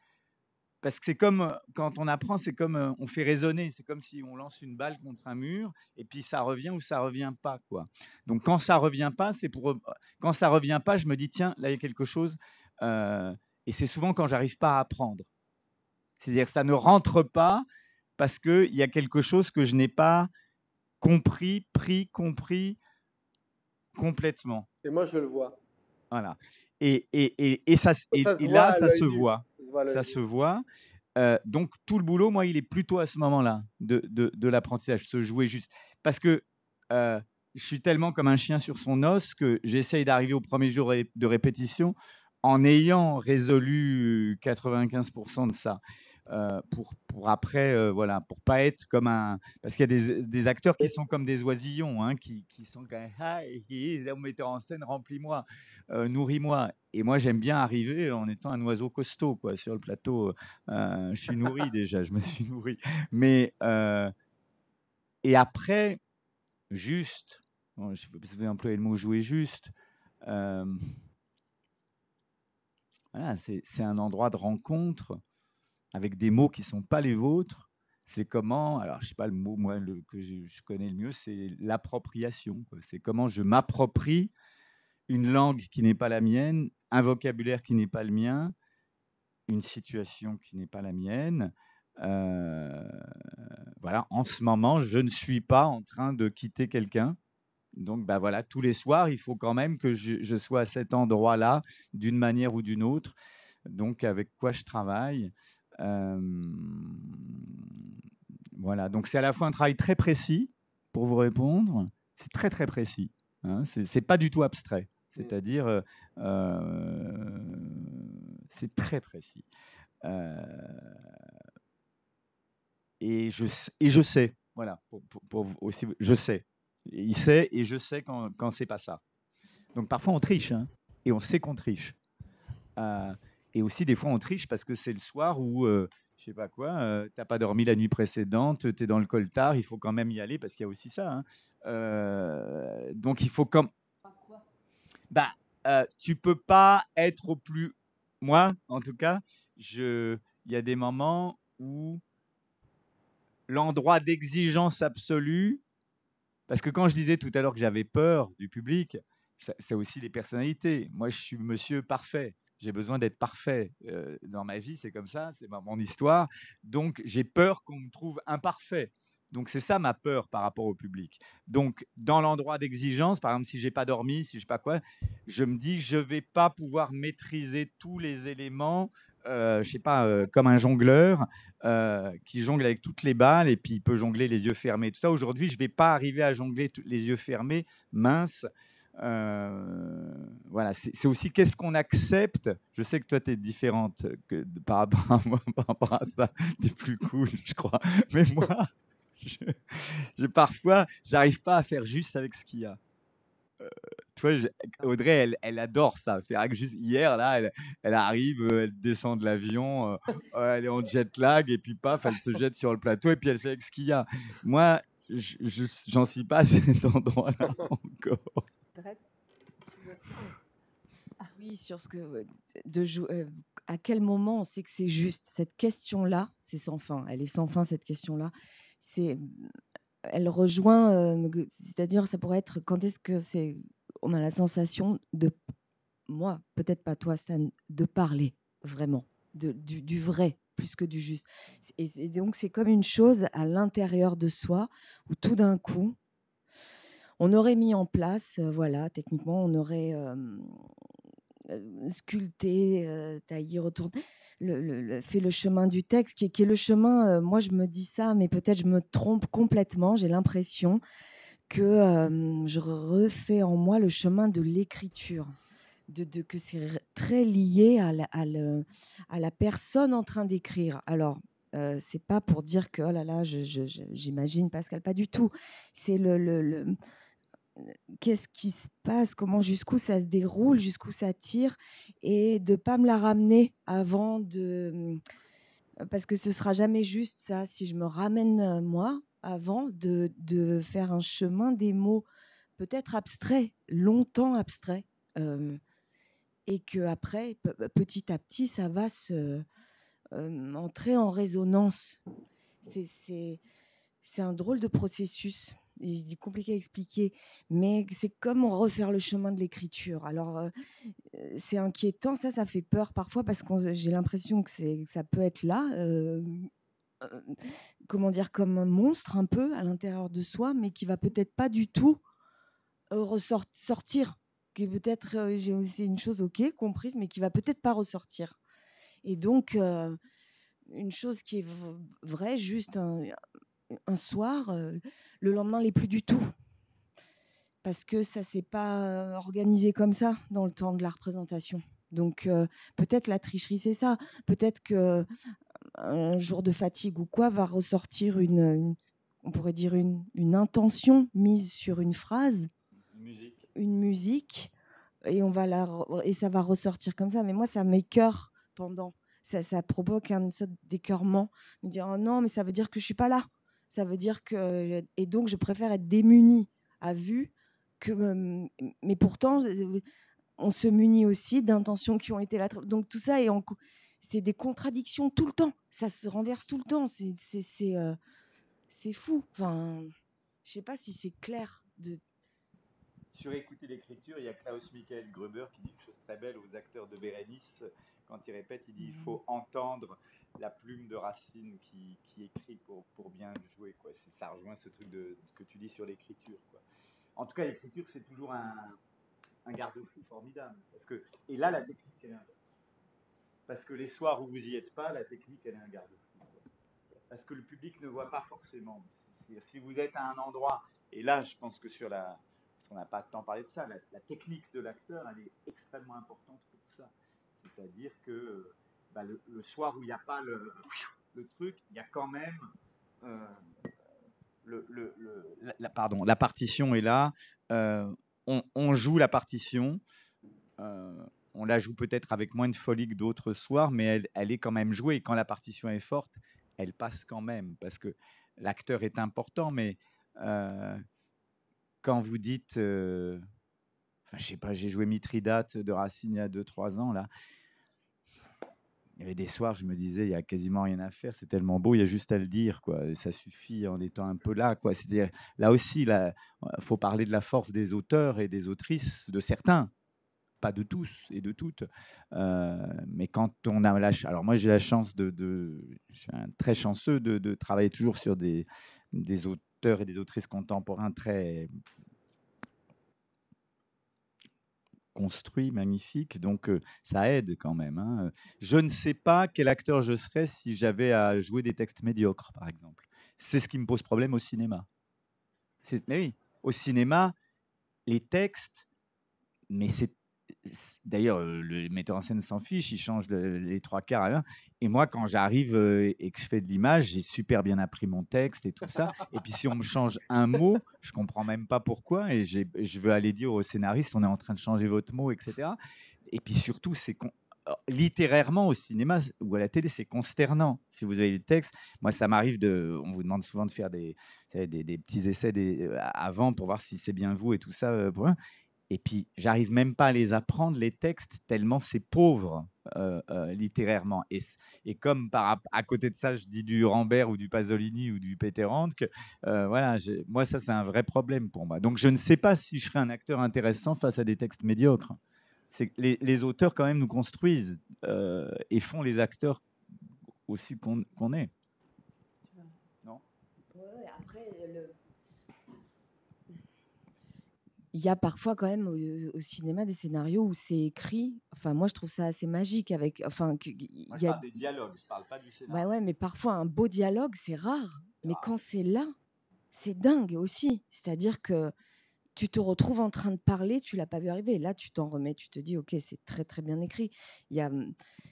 [SPEAKER 3] Parce que c'est comme quand on apprend, c'est comme on fait résonner. C'est comme si on lance une balle contre un mur et puis ça revient ou ça revient pas, quoi. Donc quand ça revient pas, quand ça revient pas, je me dis tiens, là il y a quelque chose. Et c'est souvent quand j'arrive pas à apprendre. C'est-à-dire que ça ne rentre pas parce qu'il y a quelque chose que je n'ai pas compris complètement.
[SPEAKER 5] Et moi, je le vois.
[SPEAKER 3] Voilà. Et là, ça se voit. Ça se voit. Donc, tout le boulot, moi, il est plutôt à ce moment-là de l'apprentissage, se jouer juste. Parce que je suis tellement comme un chien sur son os que j'essaye d'arriver au premier jour de répétition en ayant résolu 95% de ça. Pour après, voilà, pour pas être comme un... Parce qu'il y a des acteurs qui sont comme des oisillons, hein, qui sont quand même... Ah, mon metteur en scène, remplis-moi, nourris-moi. Et moi, j'aime bien arriver en étant un oiseau costaud, quoi, sur le plateau. Je suis nourri déjà, je me suis nourri. Mais... et après, juste... Bon, je vais employer le mot « jouer juste ». Voilà, c'est un endroit de rencontre avec des mots qui ne sont pas les vôtres. C'est comment, alors je ne sais pas le mot, moi, que je connais le mieux, c'est l'appropriation. C'est comment je m'approprie une langue qui n'est pas la mienne, un vocabulaire qui n'est pas le mien, une situation qui n'est pas la mienne. Voilà, en ce moment, je ne suis pas en train de quitter quelqu'un. Donc, bah voilà, tous les soirs, il faut quand même que je sois à cet endroit-là, d'une manière ou d'une autre. Donc, avec quoi je travaille. Voilà, donc c'est à la fois un travail très précis, pour vous répondre, c'est très très précis. Hein, c'est pas du tout abstrait. C'est-à-dire, c'est très précis. Et je sais, voilà, pour aussi, je sais. Il sait et je sais quand c'est pas ça. Donc parfois on triche, hein, et on sait qu'on triche. Et aussi des fois on triche parce que c'est le soir où, je sais pas quoi, t'as pas dormi la nuit précédente, t'es dans le coltard, il faut quand même y aller parce qu'il y a aussi ça. Hein. Donc il faut comme... Bah, tu peux pas être au plus... Moi, en tout cas, il y a des moments où l'endroit d'exigence absolue, parce que quand je disais tout à l'heure que j'avais peur du public, c'est aussi les personnalités. Moi, je suis monsieur parfait. J'ai besoin d'être parfait. Dans ma vie, c'est comme ça, c'est mon histoire. Donc, j'ai peur qu'on me trouve imparfait. Donc, c'est ça ma peur par rapport au public. Donc, dans l'endroit d'exigence, par exemple, si j'ai pas dormi, si je sais pas quoi, je me dis, je vais pas pouvoir maîtriser tous les éléments, je sais pas, comme un jongleur qui jongle avec toutes les balles et puis il peut jongler les yeux fermés. Tout ça, aujourd'hui, je vais pas arriver à jongler les yeux fermés, mince. Voilà, c'est aussi qu'est-ce qu'on accepte. Je sais que toi, tu es différente par rapport à moi, par rapport à ça. Tu es plus cool, je crois. Mais moi, parfois, j'arrive pas à faire juste avec ce qu'il y a. Tu vois, Audrey, elle adore ça. Faire juste hier, là, elle arrive, elle descend de l'avion, elle est en jet lag, et puis paf, elle se jette sur le plateau, et puis elle fait avec ce qu'il y a. Moi, j'en suis pas à cet endroit-là encore.
[SPEAKER 4] Oui, sur ce que à quel moment on sait que c'est juste cette question-là, c'est sans fin. Elle est sans fin cette question-là. Elle rejoint, c'est-à-dire ça pourrait être quand est-ce que on a la sensation de, moi, peut-être pas toi, Stan, de parler vraiment, du vrai plus que du juste. Et donc c'est comme une chose à l'intérieur de soi où tout d'un coup, on aurait mis en place, voilà, techniquement, on aurait sculpté, taillé, retourné, fait le chemin du texte, qui est le chemin, moi je me dis ça, mais peut-être je me trompe complètement, j'ai l'impression que je refais en moi le chemin de l'écriture, que c'est très lié à la personne en train d'écrire. Alors, c'est pas pour dire que, oh là là, j'imagine Pascal, pas du tout. C'est qu'est-ce qui se passe, comment, jusqu'où ça se déroule, jusqu'où ça tire, et de ne pas me la ramener avant parce que ce sera jamais juste ça, si je me ramène moi, avant de faire un chemin des mots peut-être abstrait, longtemps abstrait, et qu'après, petit à petit, ça va entrer en résonance. C'est un drôle de processus. Il est compliqué à expliquer, mais c'est comme refaire le chemin de l'écriture. Alors, c'est inquiétant, ça fait peur parfois parce que j'ai l'impression que ça peut être là, comment dire, comme un monstre un peu à l'intérieur de soi, mais qui va peut-être pas du tout sortir. Qui est peut-être, c'est une chose ok comprise, mais qui va peut-être pas ressortir. Et donc, une chose qui est vraie, juste un soir, le lendemain l'est plus du tout. Parce que ça s'est pas organisé comme ça dans le temps de la représentation. Donc, peut-être la tricherie, c'est ça. Peut-être qu'un jour de fatigue ou quoi va ressortir on pourrait dire une intention mise sur une phrase, une musique, et ça va ressortir comme ça. Mais moi, ça m'écœure pendant. Ça provoque une sorte d'écœurement. Me dire oh non, mais ça veut dire que je suis pas là. Ça veut dire que et donc je préfère être démunie à vue que. Mais pourtant, on se munit aussi d'intentions qui ont été là. Donc tout ça c'est des contradictions tout le temps. Ça se renverse tout le temps. C'est fou. Enfin, je sais pas si c'est clair de.
[SPEAKER 3] Sur Écouter l'écriture, il y a Klaus-Michael Gruber qui dit une chose très belle aux acteurs de Bérénice. Quand il répète, il dit il faut entendre la plume de Racine qui écrit pour bien jouer. Quoi. Ça rejoint ce truc que tu dis sur l'écriture. Quoi. En tout cas, l'écriture, c'est toujours un garde-fou formidable. Et là, la technique, elle est importante. Parce que les soirs où vous n'y êtes pas, la technique, elle est un garde-fou. Quoi. Parce que le public ne voit pas forcément. Si vous êtes à un endroit, et là, je pense que parce qu'on n'a pas tant parlé de ça, la technique de l'acteur, elle est extrêmement importante pour ça. C'est-à-dire que le soir où il n'y a pas le truc, il y a quand même la partition est là. On joue la partition. On la joue peut-être avec moins de folie que d'autres soirs, mais elle est quand même jouée. Et quand la partition est forte, elle passe quand même, parce que l'acteur est important, mais quand vous dites, je sais pas, j'ai joué Mithridate de Racine il y a 2-3 ans, là, il y avait des soirs, je me disais, il y a quasiment rien à faire, c'est tellement beau, il y a juste à le dire, quoi. Et ça suffit en étant un peu là, quoi. C'est-à-dire, là aussi, faut parler de la force des auteurs et des autrices, de certains, pas de tous et de toutes, mais quand on a alors moi j'ai la chance je suis très chanceux de travailler toujours sur des auteurs et des autrices contemporains très construits, magnifiques, donc ça aide quand même. Hein. Je ne sais pas quel acteur je serais si j'avais à jouer des textes médiocres, par exemple. C'est ce qui me pose problème au cinéma. Mais oui, au cinéma, les textes, mais d'ailleurs, le metteur en scène s'en fiche, il change les 3/4 à l'un. Et moi, quand j'arrive et que je fais de l'image, j'ai super bien appris mon texte et tout ça. Et puis, si on me change un mot, je comprends même pas pourquoi. Et je veux aller dire au scénariste, on est en train de changer votre mot, etc. Et puis surtout, littérairement au cinéma ou à la télé, c'est consternant. Si vous avez les textes, moi, ça m'arrive on vous demande souvent de faire des petits essais avant pour voir si c'est bien vous et tout ça. Et puis, j'arrive même pas à les apprendre, les textes, tellement c'est pauvre littérairement. Et comme à côté de ça, je dis du Rambert ou du Pasolini ou du Peter Handke, voilà, moi, ça, c'est un vrai problème pour moi. Donc, je ne sais pas si je serais un acteur intéressant face à des textes médiocres. Les auteurs, quand même, nous construisent et font les acteurs aussi qu'on est. Non ?
[SPEAKER 4] Ouais, après, il y a parfois quand même au cinéma des scénarios où c'est écrit. Enfin, moi, je trouve ça assez magique.
[SPEAKER 3] Moi, je parle des dialogues, je ne parle pas du scénario.
[SPEAKER 4] Bah ouais, mais parfois, un beau dialogue, c'est rare. Mais quand c'est là, c'est dingue aussi. C'est-à-dire que tu te retrouves en train de parler, tu ne l'as pas vu arriver. Là, tu t'en remets, tu te dis, OK, c'est très, très bien écrit.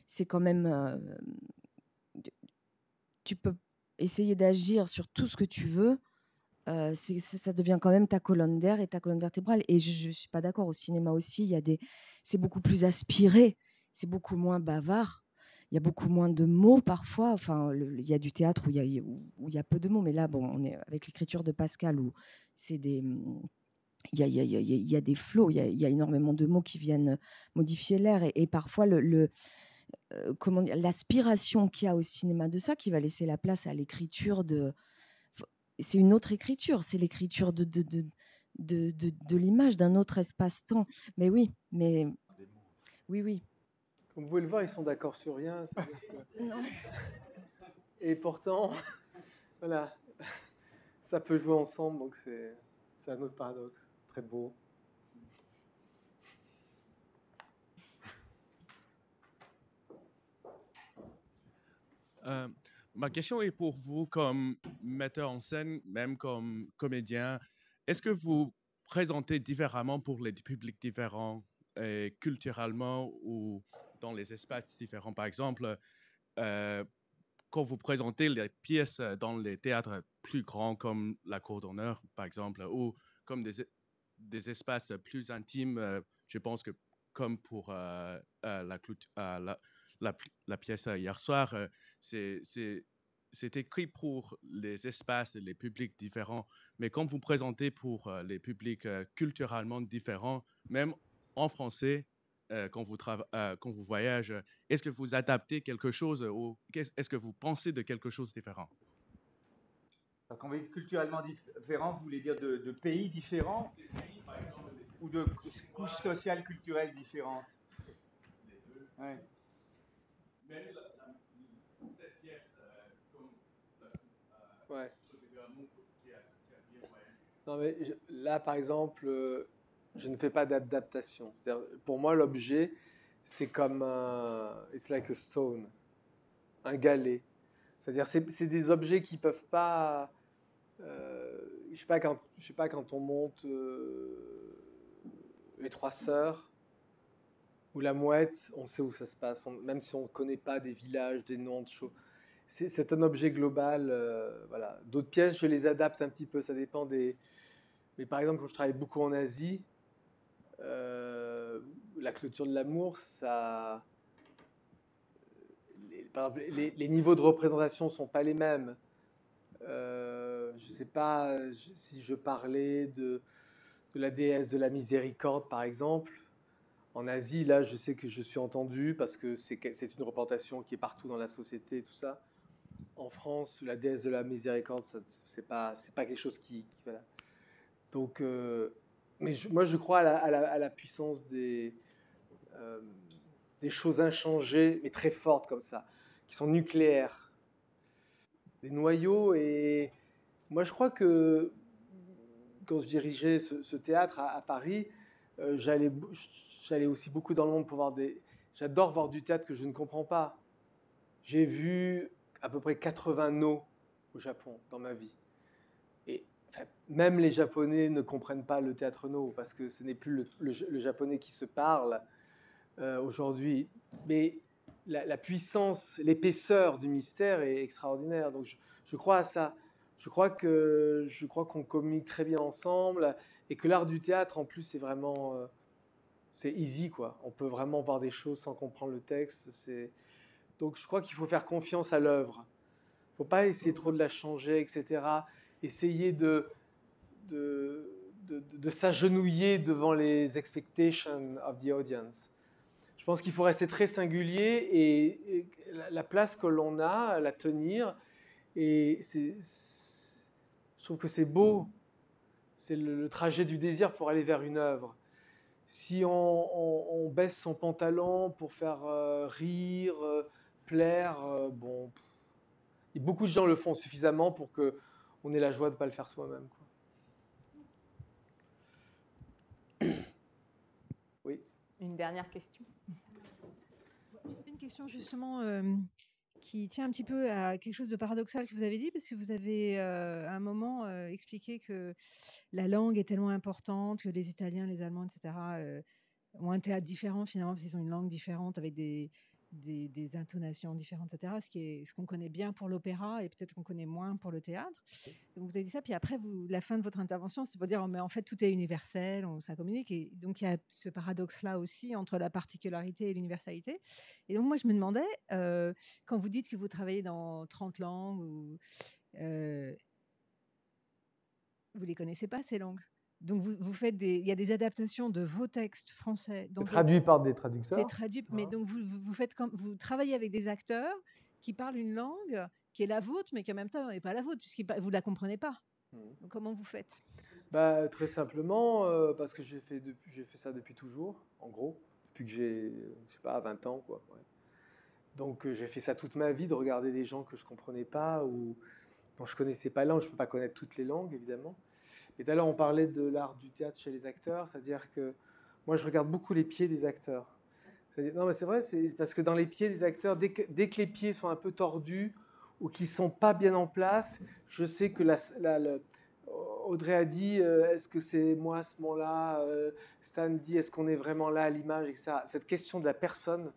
[SPEAKER 4] C'est quand même... tu peux essayer d'agir sur tout ce que tu veux. Ça devient quand même ta colonne d'air et ta colonne vertébrale. Et je ne suis pas d'accord. Au cinéma aussi, c'est beaucoup plus aspiré, c'est beaucoup moins bavard. Il y a beaucoup moins de mots parfois. Enfin, il y a du théâtre où il y a peu de mots. Mais là, bon, on est avec l'écriture de Pascal où c'est des il y a des flots, il y a énormément de mots qui viennent modifier l'air et parfois comment dire, l'aspiration qu'il y a au cinéma de ça qui va laisser la place à l'écriture c'est une autre écriture, c'est l'écriture de l'image, d'un autre espace-temps. Mais oui, oui.
[SPEAKER 5] Comme vous pouvez le voir, ils sont d'accord sur rien.
[SPEAKER 4] Non.
[SPEAKER 5] Et pourtant, voilà, ça peut jouer ensemble, donc c'est un autre paradoxe, très beau.
[SPEAKER 8] Ma question est pour vous comme metteur en scène, même comme comédien. Est-ce que vous présentez différemment pour les publics différents, et culturellement ou dans les espaces différents? Par exemple, quand vous présentez les pièces dans les théâtres plus grands comme la Cour d'honneur, par exemple, ou comme des espaces plus intimes, je pense que comme pour la pièce hier soir, c'est écrit pour les espaces et les publics différents. Mais quand vous présentez pour les publics culturellement différents, même en français, quand vous voyagez, est-ce que vous adaptez quelque chose ou est-ce que vous pensez de quelque chose de différent?
[SPEAKER 3] Alors, quand vous dites culturellement différent, vous voulez dire de pays différents ou de couches sociales culturelles différentes?
[SPEAKER 8] Les deux.
[SPEAKER 3] Ouais.
[SPEAKER 8] Même cette pièce, comme
[SPEAKER 5] Ouais.
[SPEAKER 8] qui a bien voyagé.
[SPEAKER 5] Non, mais là, par exemple, je ne fais pas d'adaptation. Pour moi, l'objet, c'est comme it's like a stone, un galet. C'est-à-dire, c'est des objets qui peuvent pas. Je sais pas quand on monte les Trois Sœurs ou la Mouette, on sait où ça se passe, même si on ne connaît pas des villages, des noms de choses. C'est un objet global. Voilà. D'autres pièces, je les adapte un petit peu. Ça dépend des. Mais par exemple, quand je travaille beaucoup en Asie, la clôture de l'amour, ça. Les niveaux de représentation ne sont pas les mêmes. Je ne sais pas si je parlais de la déesse de la miséricorde, par exemple. En Asie, là, je sais que je suis entendu parce que c'est une représentation qui est partout dans la société, tout ça. En France, la déesse de la miséricorde, c'est pas quelque chose voilà. Donc, mais moi, je crois à la puissance des choses inchangées, mais très fortes comme ça, qui sont nucléaires. Des noyaux. Et moi, je crois que quand je dirigeais ce théâtre à Paris, j'allais aussi beaucoup dans le monde pour voir J'adore voir du théâtre que je ne comprends pas. J'ai vu à peu près 80 no au Japon dans ma vie. Et enfin, même les Japonais ne comprennent pas le théâtre no parce que ce n'est plus le japonais qui se parle aujourd'hui. Mais la puissance, l'épaisseur du mystère est extraordinaire. Donc je crois à ça. Je crois qu'on communique très bien ensemble et que l'art du théâtre, en plus, c'est vraiment c'est easy, quoi. On peut vraiment voir des choses sans comprendre le texte. Donc je crois qu'il faut faire confiance à l'œuvre. Il ne faut pas essayer trop de la changer, etc. Essayer de s'agenouiller devant les expectations of the audience. Je pense qu'il faut rester très singulier et la place que l'on a, la tenir. Et je trouve que c'est beau. C'est le trajet du désir pour aller vers une œuvre. Si on baisse son pantalon pour faire rire, plaire, bon, et beaucoup de gens le font suffisamment pour qu'on ait la joie de ne pas le faire soi-même, quoi. Oui.
[SPEAKER 1] Une dernière question.
[SPEAKER 7] Une question justement qui tient un petit peu à quelque chose de paradoxal que vous avez dit, parce que vous avez à un moment expliqué que la langue est tellement importante, que les Italiens, les Allemands, etc., ont un théâtre différent finalement, parce qu'ils ont une langue différente avec des intonations différentes, etc. Ce qu'on connaît bien pour l'opéra et peut-être qu'on connaît moins pour le théâtre. Donc vous avez dit ça, puis après, la fin de votre intervention, c'est pour dire, mais en fait, tout est universel, ça communique. Et donc il y a ce paradoxe-là aussi entre la particularité et l'universalité. Et donc moi, je me demandais, quand vous dites que vous travaillez dans 30 langues, vous ne les connaissez pas, ces langues. Donc, vous faites il y a des adaptations de vos textes français.
[SPEAKER 5] C'est traduit par des traducteurs.
[SPEAKER 7] C'est traduit, mais donc vous travaillez avec des acteurs qui parlent une langue qui est la vôtre, mais qui en même temps n'est pas la vôtre, puisque vous ne la comprenez pas. Donc, comment vous faites?
[SPEAKER 5] Très simplement, parce que j'ai fait ça depuis toujours, en gros, depuis que j'ai, je sais pas, 20 ans, quoi. Ouais. Donc j'ai fait ça toute ma vie, de regarder des gens que je ne comprenais pas ou dont je ne connaissais pas la langue. Je ne peux pas connaître toutes les langues, évidemment. Et d'ailleurs, on parlait de l'art du théâtre chez les acteurs, c'est-à-dire que moi, je regarde beaucoup les pieds des acteurs. Non, mais c'est vrai, c'est parce que dans les pieds des acteurs, dès que les pieds sont un peu tordus ou qu'ils ne sont pas bien en place, je sais que Audrey a dit, est-ce que c'est moi à ce moment-là? Stan dit, est-ce qu'on est vraiment là à l'image, etc. Cette question de la personne,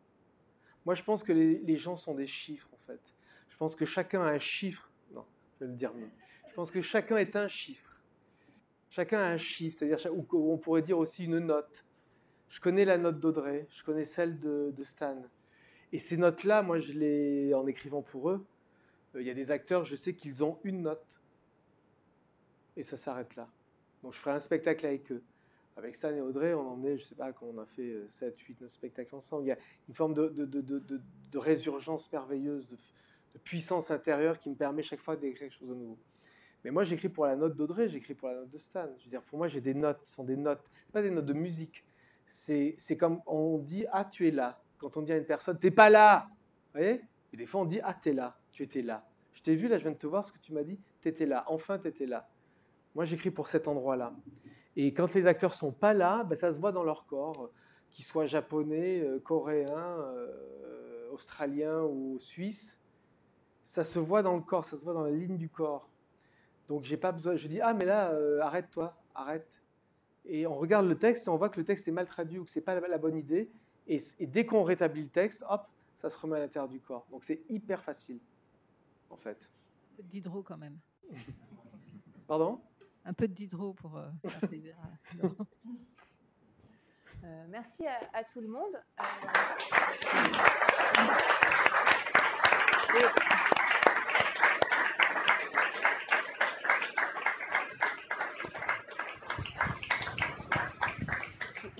[SPEAKER 5] moi je pense que les gens sont des chiffres, en fait. Je pense que chacun a un chiffre. Non, je vais le dire mieux. Je pense que chacun est un chiffre. Chacun a un chiffre, c'est-à-dire, ou on pourrait dire aussi une note. Je connais la note d'Audrey, je connais celle de Stan. Et ces notes-là, moi, je les, en écrivant pour eux, il y a des acteurs, je sais qu'ils ont une note. Et ça s'arrête là. Donc, je ferai un spectacle avec eux. Avec Stan et Audrey, on en est, je ne sais pas, quand on a fait 7, 8, 9 spectacles ensemble, il y a une forme de résurgence merveilleuse, de puissance intérieure qui me permet chaque fois d'écrire quelque chose de nouveau. Mais moi, j'écris pour la note d'Audrey, j'écris pour la note de Stan. Je veux dire, pour moi, j'ai des notes, ce sont des notes, pas des notes de musique. C'est comme on dit « Ah, tu es là ». Quand on dit à une personne « T'es pas là ». Vous voyez? Et des fois, on dit « Ah, t'es là, tu étais là ». Je t'ai vu, là, je viens de te voir, ce que tu m'as dit, t'étais là, enfin, t'étais là. Moi, j'écris pour cet endroit-là. Et quand les acteurs sont pas là, ça se voit dans leur corps, qu'ils soient japonais, coréens, australiens ou suisses. Ça se voit dans le corps, ça se voit dans la ligne du corps. Donc, j'ai pas besoin. Je dis, ah, mais là, arrête-toi, arrête. Et on regarde le texte et on voit que le texte est mal traduit ou que c'est pas la bonne idée. Et dès qu'on rétablit le texte, hop, ça se remet à l'intérieur du corps. Donc, c'est hyper facile, en fait.
[SPEAKER 7] Un peu de Diderot quand même.
[SPEAKER 5] Pardon?
[SPEAKER 7] Un peu de Diderot pour faire plaisir à Laurence.
[SPEAKER 1] Merci à tout le monde.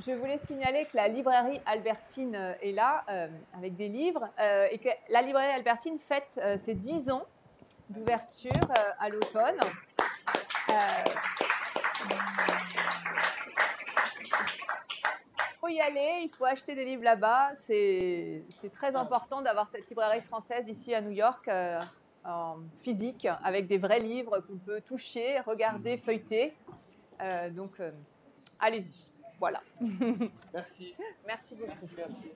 [SPEAKER 1] Je voulais signaler que la librairie Albertine est là, avec des livres, et que la librairie Albertine fête ses 10 ans d'ouverture à l'automne. Il faut y aller, il faut acheter des livres là-bas. C'est très important d'avoir cette librairie française ici à New York, en physique, avec des vrais livres qu'on peut toucher, regarder, feuilleter. Donc, allez-y. Voilà.
[SPEAKER 5] Merci.
[SPEAKER 1] Merci beaucoup.
[SPEAKER 5] Merci.